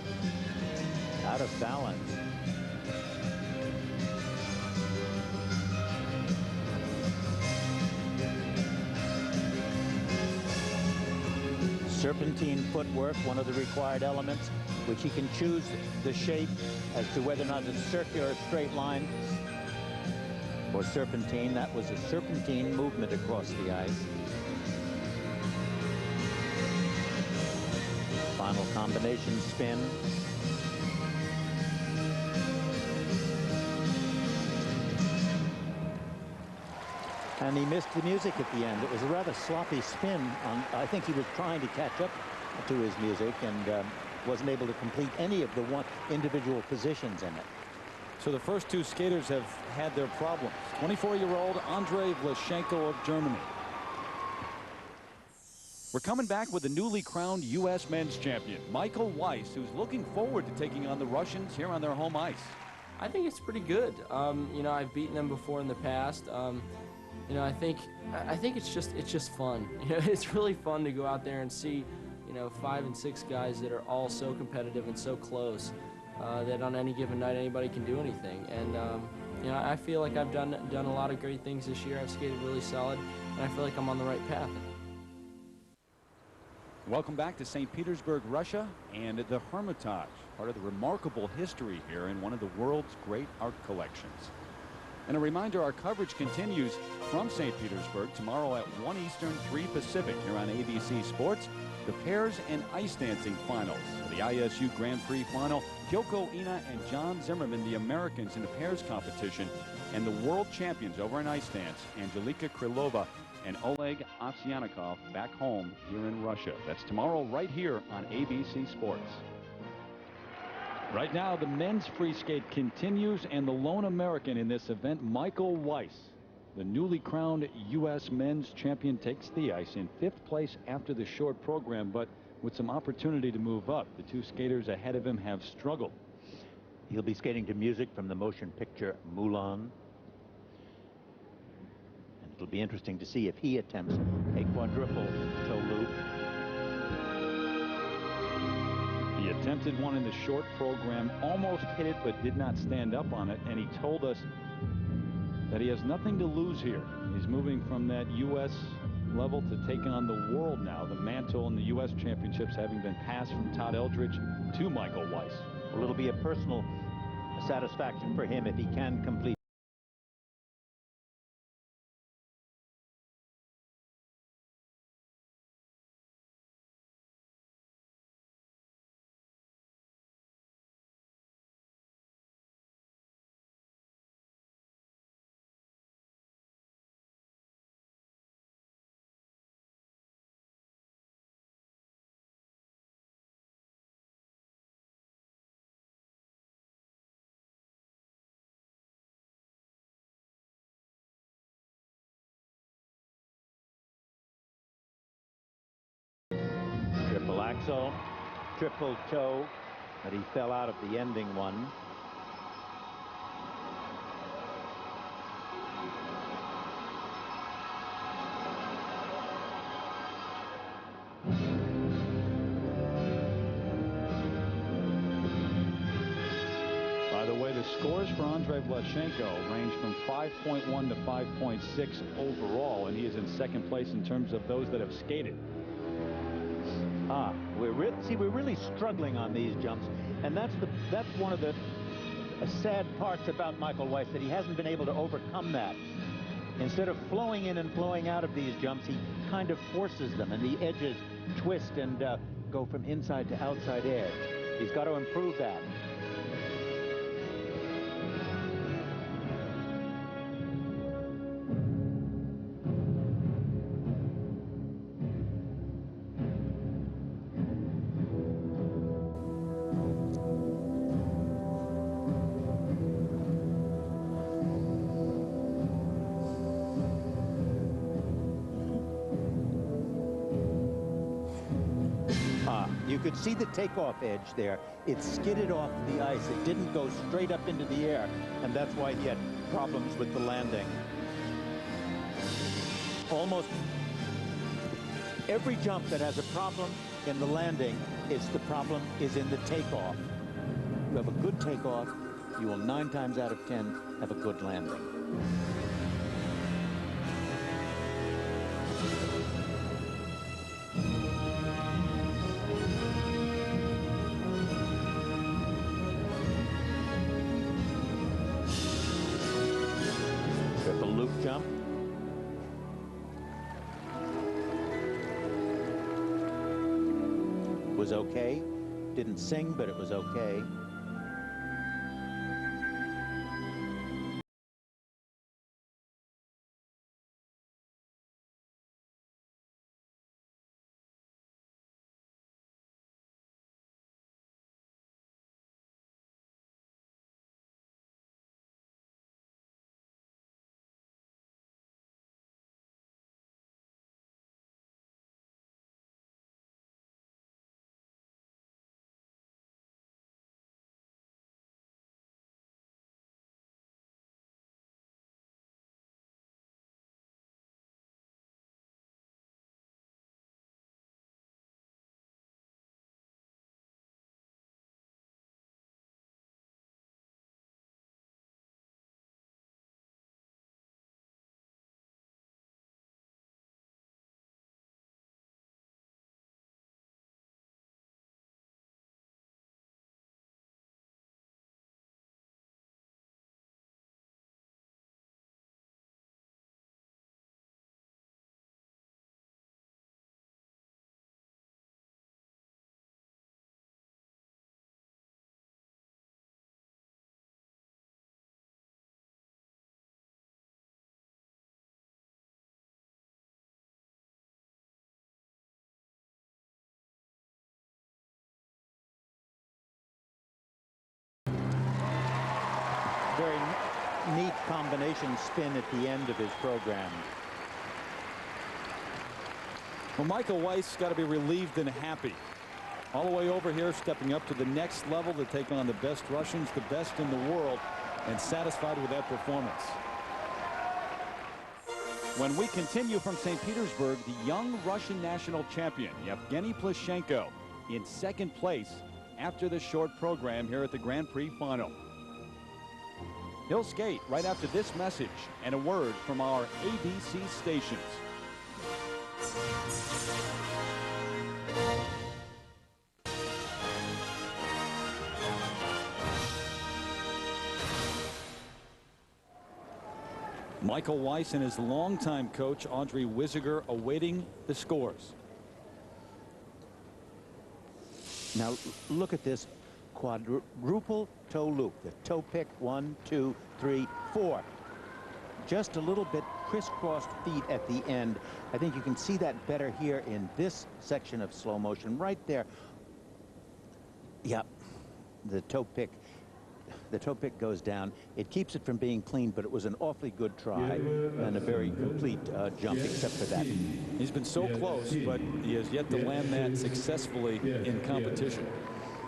out of balance. Serpentine footwork, one of the required elements, which he can choose the shape as to whether or not it's circular, straight line, or serpentine. That was a serpentine movement across the ice. Final combination spin. And he missed the music at the end. It was a rather sloppy spin. I think he was trying to catch up to his music and wasn't able to complete any of the individual positions in it.
So the first two skaters have had their problems. 24-year-old Andrei Vlashenko of Germany. We're coming back with the newly crowned U.S. men's champion, Michael Weiss, who's looking forward to taking on the Russians here on their home ice.
I think it's pretty good. You know, I've beaten them before in the past. You know, I think it's just fun. You know, it's really fun to go out there and see, you know, 5 and 6 guys that are all so competitive and so close that on any given night anybody can do anything. And you know, I feel like I've done a lot of great things this year. I've skated really solid, and I feel like I'm on the right path.
Welcome back to St. Petersburg, Russia, and the Hermitage, part of the remarkable history here in one of the world's great art collections. And a reminder, our coverage continues from St. Petersburg tomorrow at 1 Eastern, 3 Pacific here on ABC Sports. The pairs and ice dancing finals. The ISU Grand Prix final, Kyoko Ina and John Zimmerman, the Americans in the pairs competition, and the world champions over in ice dance, Angelika Krylova and Oleg Ovsyannikov, back home here in Russia. That's tomorrow right here on ABC Sports. Right now, the men's free skate continues, and the lone American in this event, Michael Weiss, the newly crowned U.S. men's champion, takes the ice in 5th place after the short program, but with some opportunity to move up. The two skaters ahead of him have struggled.
He'll be skating to music from the motion picture Mulan. And it'll be interesting to see if he attempts a quadruple toe loop.
He attempted one in the short program, almost hit it, but did not stand up on it, and he told us that he has nothing to lose here. He's moving from that U.S. level to take on the world now, the mantle in the U.S. championships having been passed from Todd Eldridge to Michael Weiss.
Well, it'll be a personal satisfaction for him if he can complete. Triple axel, triple toe, but he fell out of the ending one.
By the way, the scores for Andrei Vlashenko range from 5.1 to 5.6 overall, and he is in 2nd place in terms of those that have skated.
We're really struggling on these jumps, and that's one of the sad parts about Michael Weiss, that he hasn't been able to overcome that. Instead of flowing in and flowing out of these jumps, he kind of forces them, and the edges twist and go from inside to outside edge. He's got to improve that. could see the takeoff edge there. It skidded off the ice. It didn't go straight up into the air, and that's why he had problems with the landing. Almost every jump that has a problem in the landing, the problem is in the takeoff. You have a good takeoff, you will 9 times out of 10 have a good landing. Triple loop jump. Was okay. Didn't sing, but it was okay. Very neat combination spin at the end of his program.
Well, Michael Weiss got to be relieved and happy. All the way over here, stepping up to the next level to take on the best Russians, the best in the world, and satisfied with that performance. When we continue from St. Petersburg, the young Russian national champion, Yevgeny Plishenko, in second place after the short program here at the Grand Prix final. He'll skate right after this message and a word from our ABC stations. Michael Weiss and his longtime coach Audrey Wisiger awaiting the scores.
Now look at this quadruple toe loop. The toe pick, 1, 2, 3, 4. Just a little bit crisscrossed feet at the end. I think you can see that better here in this section of slow motion right there. Yep, the toe pick goes down. It keeps it from being clean, but it was an awfully good try and a very complete jump except for that.
He's been so close, but he has yet to land that successfully in competition.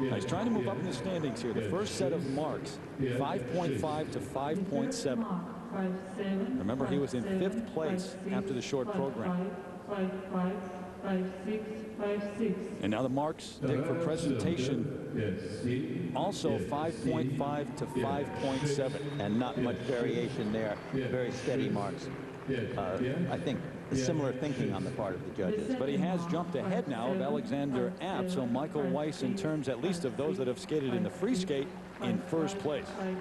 Now he's trying to move up in the standings here. The first set of marks, 5.5 to 5.7. Remember, he was in 5th place after the short program.
5.6.
And now the marks, Dick, for presentation, also 5.5 to 5.7.
And not much variation there. Very steady marks. I think similar thinking on the part of the judges.
But he has jumped ahead now of Alexander Abt, so Michael Weiss, in terms at least of those that have skated in the free skate, in first place. But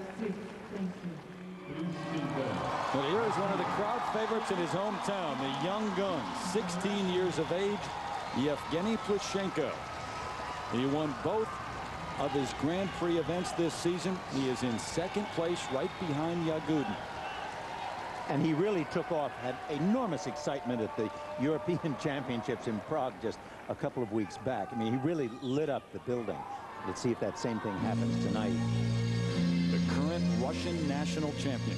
here is one of the crowd favorites in his hometown, the young gun, 16 years of age, Yevgeny Plishenko. He won both of his Grand Prix events this season. He is in second place, right behind Yagudin.
And he really took off, had enormous excitement at the European Championships in Prague just a couple of weeks back. I mean, he really lit up the building. Let's see if that same thing happens tonight.
The current Russian national champion.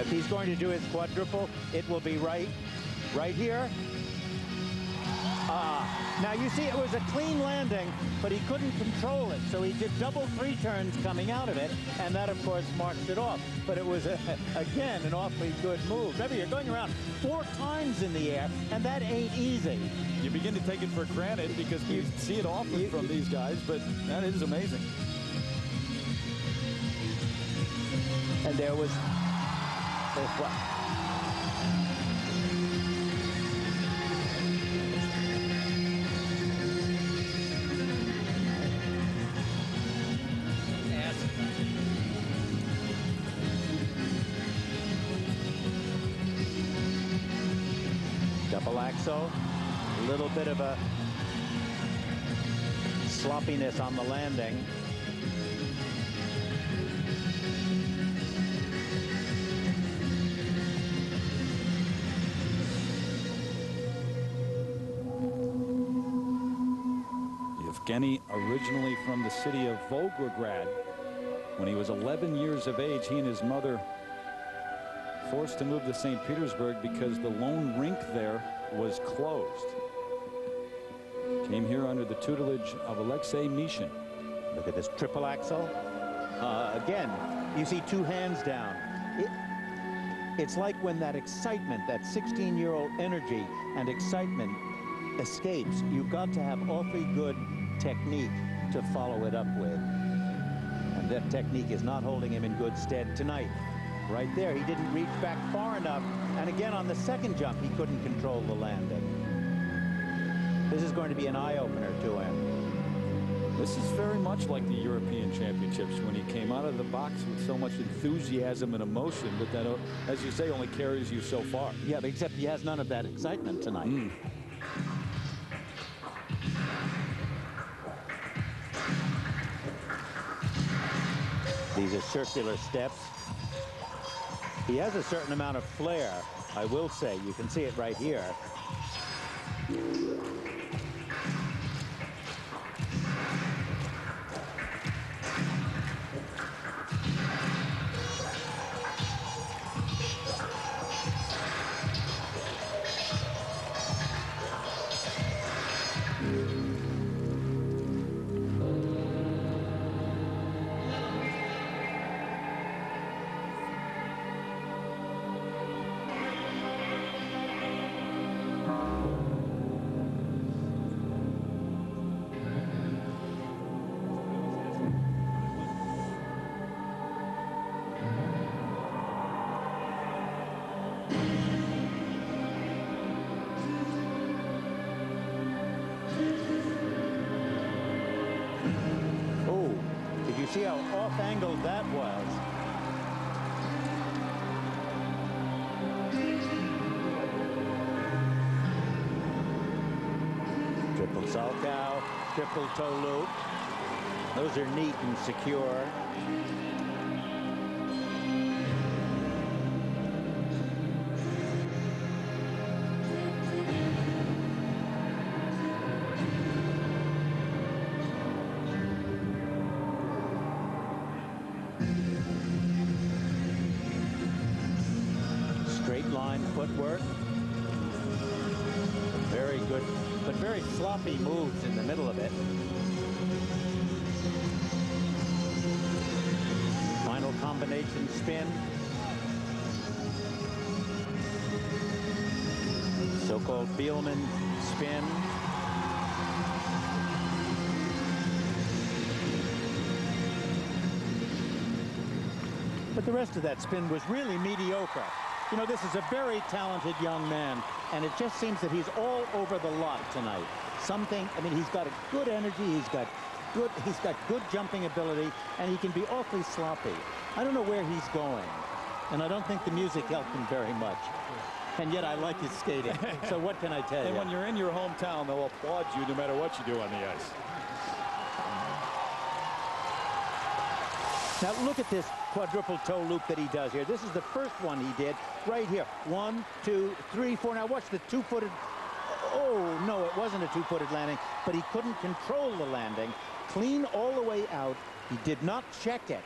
If he's going to do his quadruple, it will be right here. Now you see it was a clean landing, but he couldn't control it, so he did double 3 turns coming out of it, and that of course marks it off. But it was again an awfully good move. Remember, you're going around 4 times in the air, and that ain't easy.
You begin to take it for granted because you see it often from these guys, but that is amazing.
And there was double axel, a little bit of a sloppiness on the landing.
Yevgeny, originally from the city of Volgograd. When he was 11 years of age, he and his mother forced to move to St. Petersburg because the lone rink there was closed. Came here under the tutelage of Alexei Mishin.
Look at this triple axel. Again, you see 2 hands down. It's like when that excitement, that 16-year-old energy and excitement escapes, you've got to have awfully good technique to follow it up with. And that technique is not holding him in good stead tonight. Right there, he didn't reach back far enough. And again, on the second jump, he couldn't control the landing. This is going to be an eye-opener to him.
This is very much like the European Championships when he came out of the box with so much enthusiasm and emotion, but that, as you say, only carries you so far.
Yeah, but except he has none of that excitement tonight. These are circular steps. He has a certain amount of flair, I will say. You can see it right here. See how off-angled that was. Triple Salchow, triple toe loop. Those are neat and secure. Footwork. Very good, but very sloppy moves in the middle of it. Final combination spin. So-called Bielman spin. But the rest of that spin was really mediocre. You know, this is a very talented young man, and it just seems that he's all over the lot tonight. Something, I mean, he's got a good energy, he's got good jumping ability, and he can be awfully sloppy. I don't know where he's going, and I don't think the music helped him very much. And yet I like his skating. So what can I tell you?
And when you're in your hometown, they'll applaud you no matter what you do on the ice.
Now look at this quadruple toe loop that he does here. This is the first one he did right here. 1, 2, 3, 4. Now watch the 2-footed. Oh, no, it wasn't a 2-footed landing, but he couldn't control the landing. Clean all the way out. He did not check it.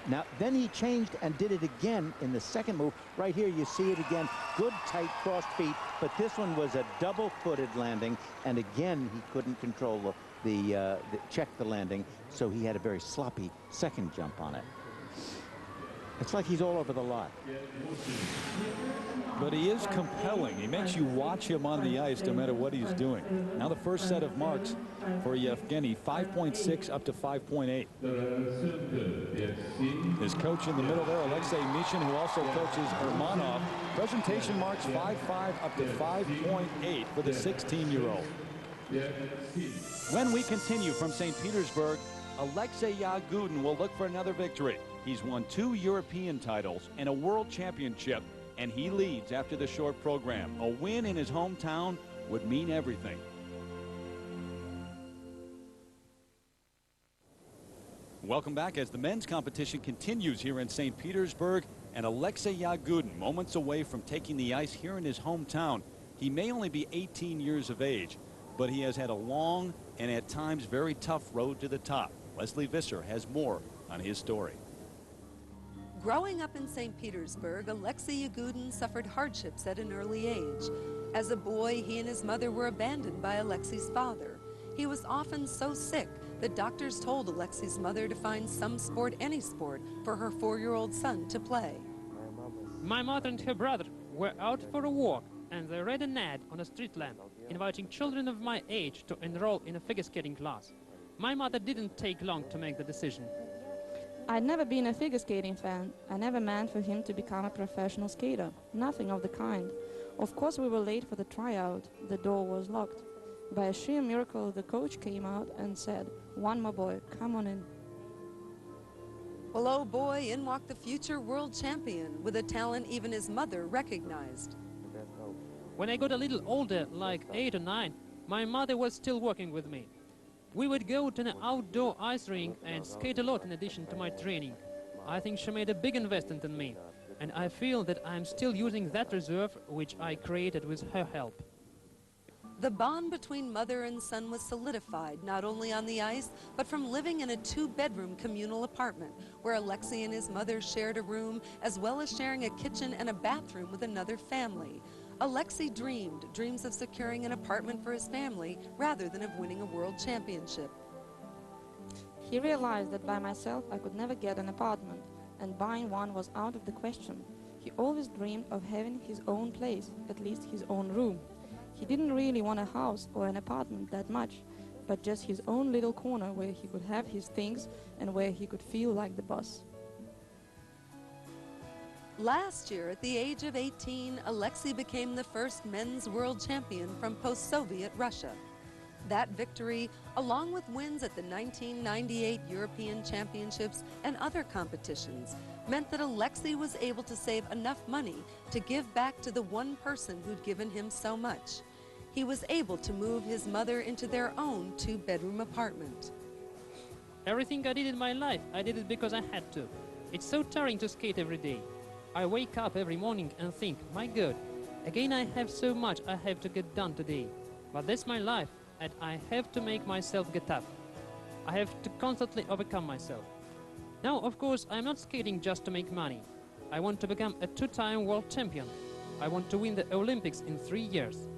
Now, then he changed and did it again in the second move. Right here, you see it again. Good, tight, crossed feet, but this one was a double-footed landing, and again, he couldn't control check the landing, so he had a very sloppy second jump on it. It's like he's all over the lot.
But he is compelling. He makes you watch him on the ice no matter what he's doing. Now the first set of marks for Yevgeny, 5.6 up to 5.8. His coach in the middle there, Alexei Mishin, who also coaches Urmanov. Presentation marks 5.5 up to 5.8 for the 16-year-old. When we continue from St. Petersburg, Alexei Yagudin will look for another victory. He's won 2 European titles and a world championship, and he leads after the short program. A win in his hometown would mean everything. Welcome back as the men's competition continues here in St. Petersburg, and Alexei Yagudin moments away from taking the ice here in his hometown. He may only be 18 years of age, but he has had a long and at times very tough road to the top. Leslie Visser has more on his story.
Growing up in St. Petersburg, Alexei Yagudin suffered hardships at an early age. As a boy, he and his mother were abandoned by Alexei's father. He was often so sick that doctors told Alexei's mother to find some sport, any sport, for her 4-year-old son to play.
My mother and her brother were out for a walk, and they read an ad on a street lamp inviting children of my age to enroll in a figure skating class. My mother didn't take long to make the decision.
I'd never been a figure skating fan. I never meant for him to become a professional skater. Nothing of the kind. Of course, we were late for the tryout. The door was locked. By a sheer miracle, the coach came out and said, "One more boy, come on in."
Well, oh boy, in walked the future world champion with a talent even his mother recognized.
When I got a little older, like 8 or 9, my mother was still working with me. We would go to an outdoor ice rink and skate a lot in addition to my training. I think she made a big investment in me, and I feel that I'm still using that reserve which I created with her help.
The bond between mother and son was solidified not only on the ice, but from living in a 2-bedroom communal apartment where Alexei and his mother shared a room, as well as sharing a kitchen and a bathroom with another family. Alexei dreams of securing an apartment for his family rather than of winning a world championship.
He realized that by myself I could never get an apartment, and buying one was out of the question. He always dreamed of having his own place, at least his own room. He didn't really want a house or an apartment that much, but just his own little corner where he could have his things and where he could feel like the boss.
Last year, at the age of 18, Alexei became the first men's world champion from post-Soviet Russia. That victory, along with wins at the 1998 European Championships and other competitions, meant that Alexei was able to save enough money to give back to the one person who'd given him so much. He was able to move his mother into their own 2-bedroom apartment.
Everything I did in my life, I did it because I had to. It's so tiring to skate every day. I wake up every morning and think, my God, again I have so much I have to get done today. But that's my life, and I have to make myself get up. I have to constantly overcome myself. Now, of course, I'm not skating just to make money. I want to become a 2-time world champion. I want to win the Olympics in 3 years.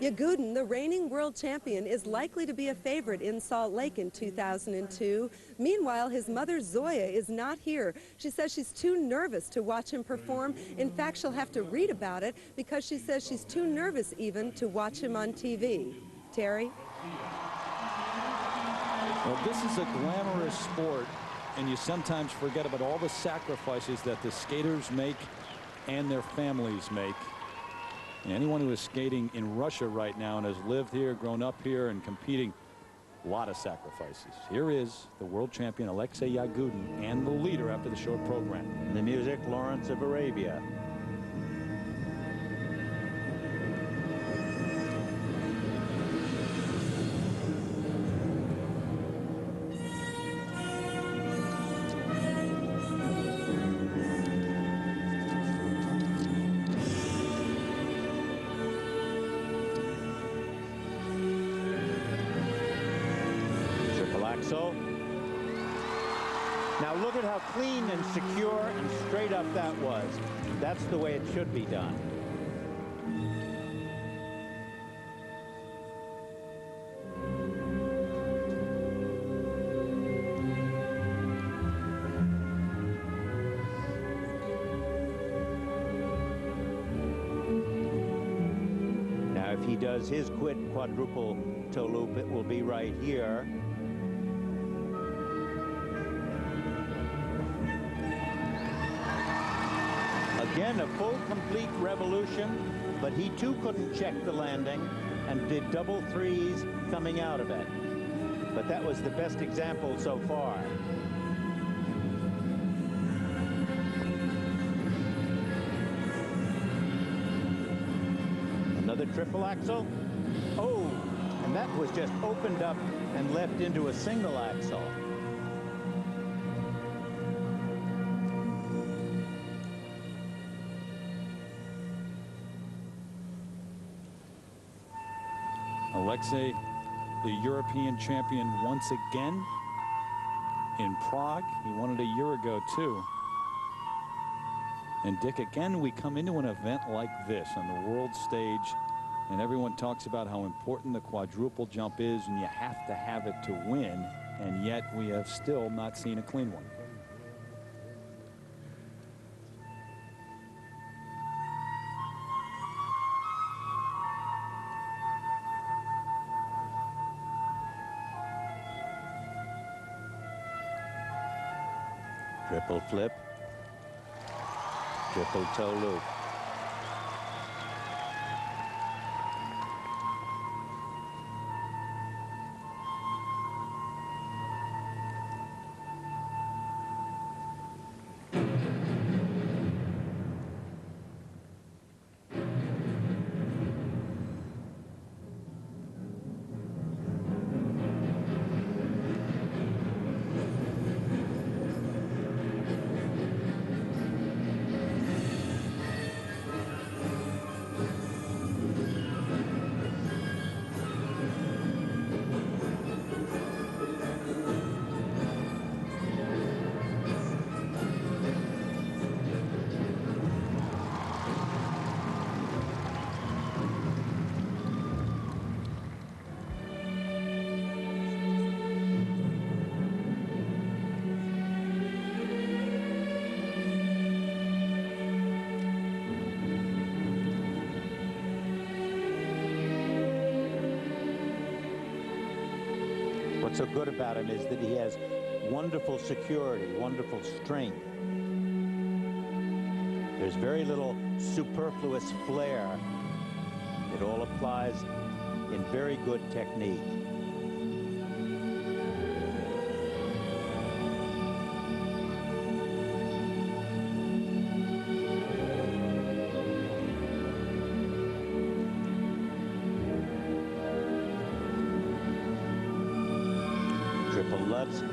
Yagudin, the reigning world champion, is likely to be a favorite in Salt Lake in 2002. Meanwhile, his mother Zoya is not here. She says she's too nervous to watch him perform. In fact, she'll have to read about it because she says she's too nervous even to watch him on TV. Terry?
Well, this is a glamorous sport, and you sometimes forget about all the sacrifices that the skaters make and their families make. And anyone who is skating in Russia right now and has lived here, grown up here, and competing, a lot of sacrifices. Here is the world champion Alexei Yagudin and the leader after the short program.
The music, Lawrence of Arabia. Now look at how clean and secure and straight up that was. That's the way it should be done. Now if he does his quadruple toe loop, it will be right here. Again, a full, complete revolution, but he too couldn't check the landing and did double threes coming out of it. But that was the best example so far. Another triple axel. Oh, and that was just opened up and left into a single axel.
Alexei, the European champion once again in Prague. He won it a year ago, too. And Dick, again, we come into an event like this on the world stage, and everyone talks about how important the quadruple jump is, and you have to have it to win, and yet we have still not seen a clean one.
Triple flip, triple toe loop. What's so good about him is that he has wonderful security, wonderful strength. There's very little superfluous flair. It all applies in very good technique. Triple Lutz.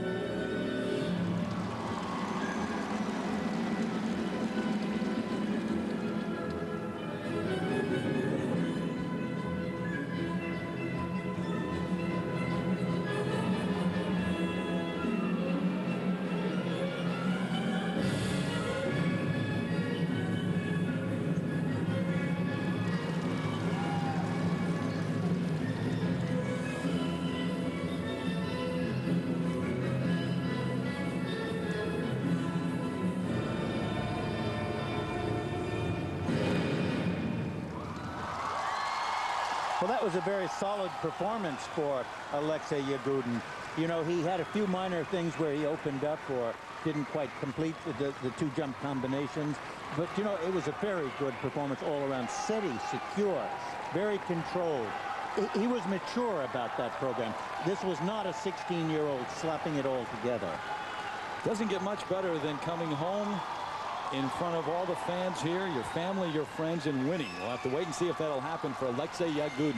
Well, that was a very solid performance for Alexei Yagudin. You know, he had a few minor things where he opened up or didn't quite complete the two jump combinations. But, you know, it was a very good performance all around. Steady, secure, very controlled. He was mature about that program. This was not a 16-year-old slapping it all together.
Doesn't get much better than coming home in front of all the fans here, your family, your friends, and winning. We'll have to wait and see if that'll happen for Alexei Yagudin.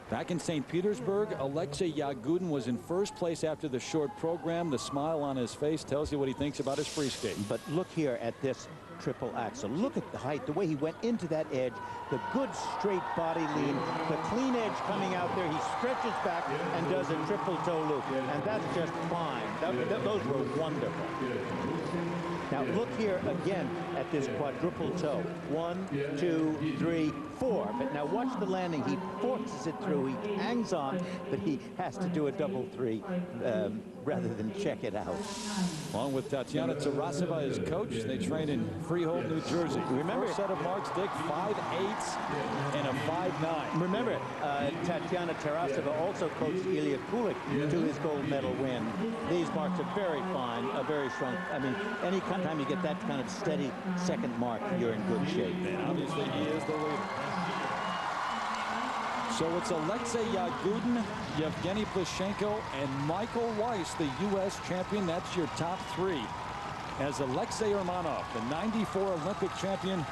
Back in St. Petersburg, Alexei Yagudin was in first place after the short program. The smile on his face tells you what he thinks about his free skate.
But look here at this triple axel. Look at the height, the way he went into that edge, the good straight body lean, the clean edge coming out there. He stretches back and does a triple toe loop, and that's just fine. Those were wonderful. Now look here again at this quadruple toe. 1, 2, 3, 4. But now watch the landing. He forces it through. He hangs on, but he has to do a double 3 rather than check it out.
Along with Tatiana Tarasova, his coach, they train in Freehold, New Jersey.
Remember,
first set of marks, Dick, 5.8 and a 5.9.
Remember, Tatiana Tarasova also coached Ilya Kulik to his gold medal win. These marks are very fine, very strong. I mean, any time you get that kind of steady second mark, you're in good shape.
And obviously, he is the leader. So it's Alexei Yagudin, Yevgeny Plushenko, and Michael Weiss, the U.S. champion. That's your top 3. As Alexei Urmanov, the 94 Olympic champion,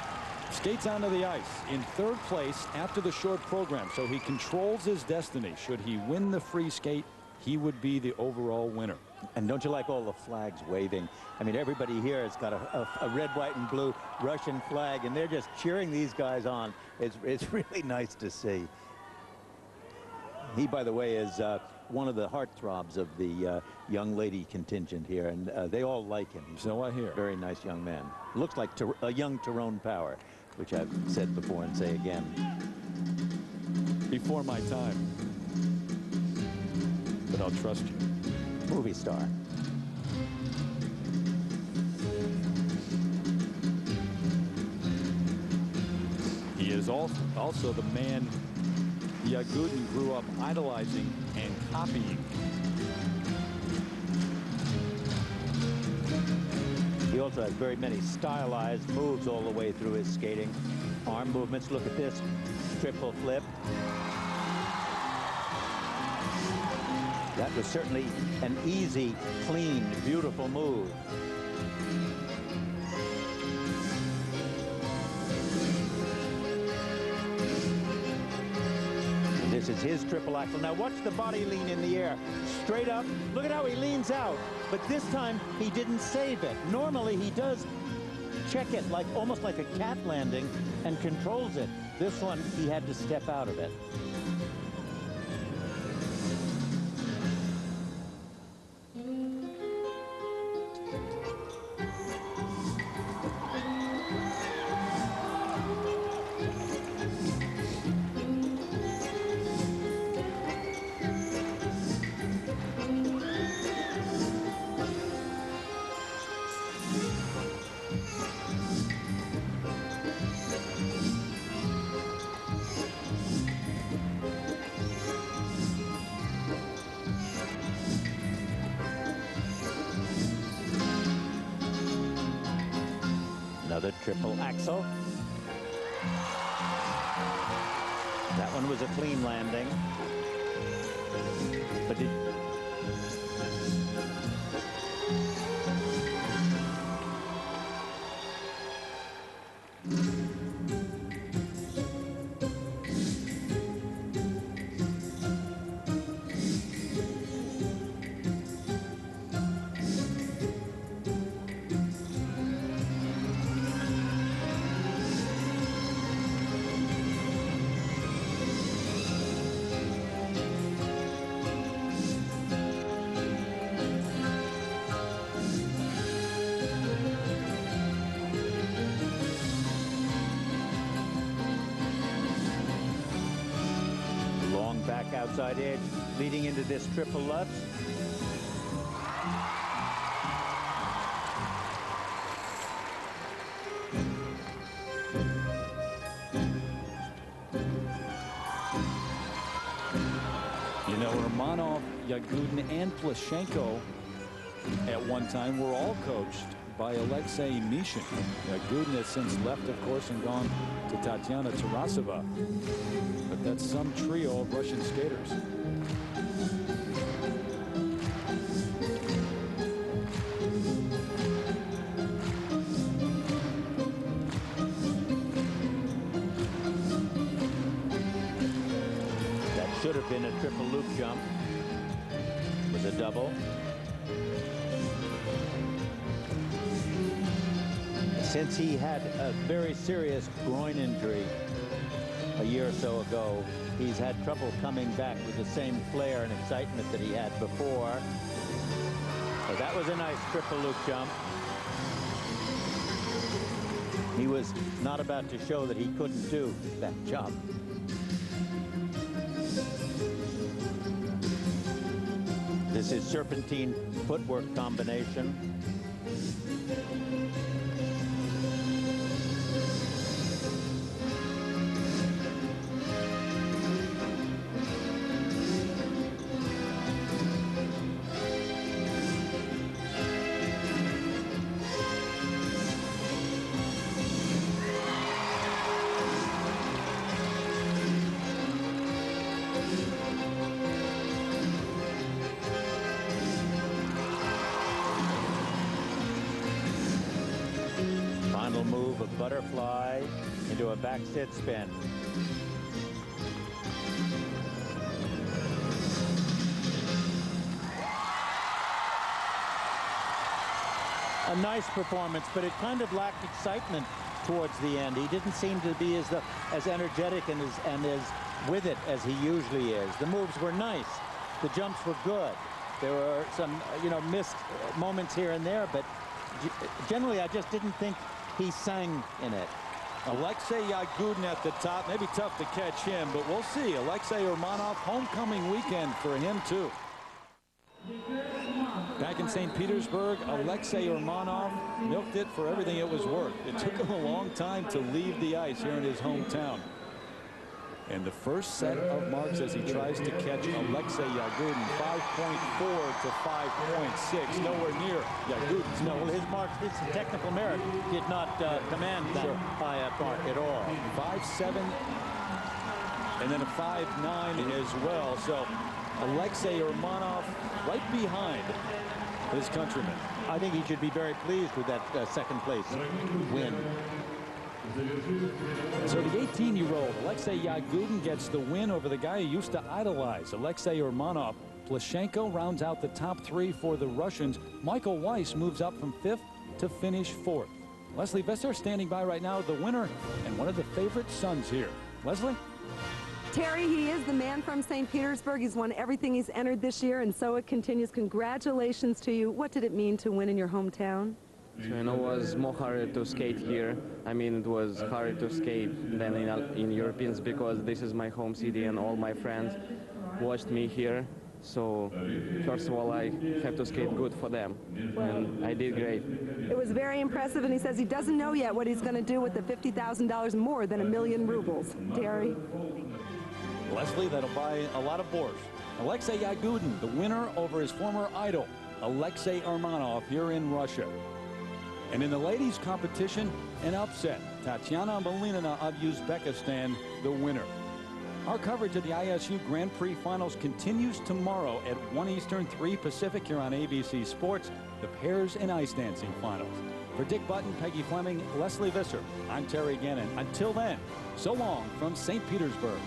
skates onto the ice in third place after the short program. So he controls his destiny. Should he win the free skate, he would be the overall winner.
And don't you like all the flags waving? I mean, everybody here has got a red, white, and blue Russian flag, and they're just cheering these guys on. It's really nice to see. He, by the way, is one of the heartthrobs of the young lady contingent here, and they all like him. He's
so I hear.
Very nice young man. Looks like a young Tyrone Power, which I've said before and say again.
Before my time. But I'll trust you.
Movie star.
He is also the man Yagudin grew up idolizing and copying.
He also has very many stylized moves all the way through his skating. Arm movements, look at this. Triple flip. That was certainly an easy, clean, beautiful move. And this is his triple axel. Now watch the body lean in the air. Straight up. Look at how he leans out. But this time he didn't save it. Normally he does check it like almost like a cat landing and controls it. This one he had to step out of it. Another triple axel. That one was a clean landing. But it... outside edge leading into this triple Lutz.
You know, Romanov, Yagudin, and Plushenko at one time were all coached by Alexei Mishin. Yagudin has since left, of course, and gone to Tatiana Tarasova. But that's some trio of Russian skaters.
That Should have been a triple loop jump. It was a double. Since he had a very serious groin injury a year or so ago, he's had trouble coming back with the same flair and excitement that he had before. So that was a nice triple loop jump. He was not about to show that he couldn't do that jump. This is serpentine footwork combination. Final move, a butterfly into a back sit spin. A nice performance, but it kind of lacked excitement towards the end. He didn't seem to be as energetic and as with it as he usually is. The moves were nice. The jumps were good. There were some, missed moments here and there, but generally I just didn't think he sang in it.
Alexei Yagudin at the top. Maybe tough to catch him, but we'll see. Alexei Urmanov, homecoming weekend for him, too. Back in St. Petersburg, Alexei Urmanov milked it for everything it was worth. It took him a long time to leave the ice here in his hometown. And the first set of marks as he tries to catch Alexei Yagudin, 5.4 to 5.6, nowhere near Yagudin's.
No, well, his marks, his technical merit did not command that high a mark at all.
5.7 and then a 5.9 as well. So Alexei Urmanov right behind his countryman.
I think he should be very pleased with that second place win.
So the 18-year-old Alexei Yagudin gets the win over the guy he used to idolize, Alexei Urmanov. Plashenko rounds out the top three for the Russians. Michael Weiss moves up from 5th to finish 4th. Leslie Visser standing by right now, the winner and one of the favorite sons here. Leslie?
Terry, he is the man from St. Petersburg. He's won everything he's entered this year, and so it continues. Congratulations to you. What did it mean to win in your hometown?
It was more harder to skate here. I mean, it was harder to skate than in Europeans because this is my home city and all my friends watched me here. So, first of all, I have to skate good for them, and I did great.
It was very impressive, and he says he doesn't know yet what he's going to do with the $50,000 more than 1,000,000 rubles. Terry?
Leslie, that'll buy a lot of boars. Alexei Yagudin, the winner over his former idol, Alexei Urmanov, here in Russia. And in the ladies' competition, an upset. Tatiana Malinina of Uzbekistan, the winner. Our coverage of the ISU Grand Prix Finals continues tomorrow at 1 Eastern, 3 Pacific here on ABC Sports, the pairs and ice dancing finals. For Dick Button, Peggy Fleming, Leslie Visser, I'm Terry Gannon. Until then, so long from St. Petersburg.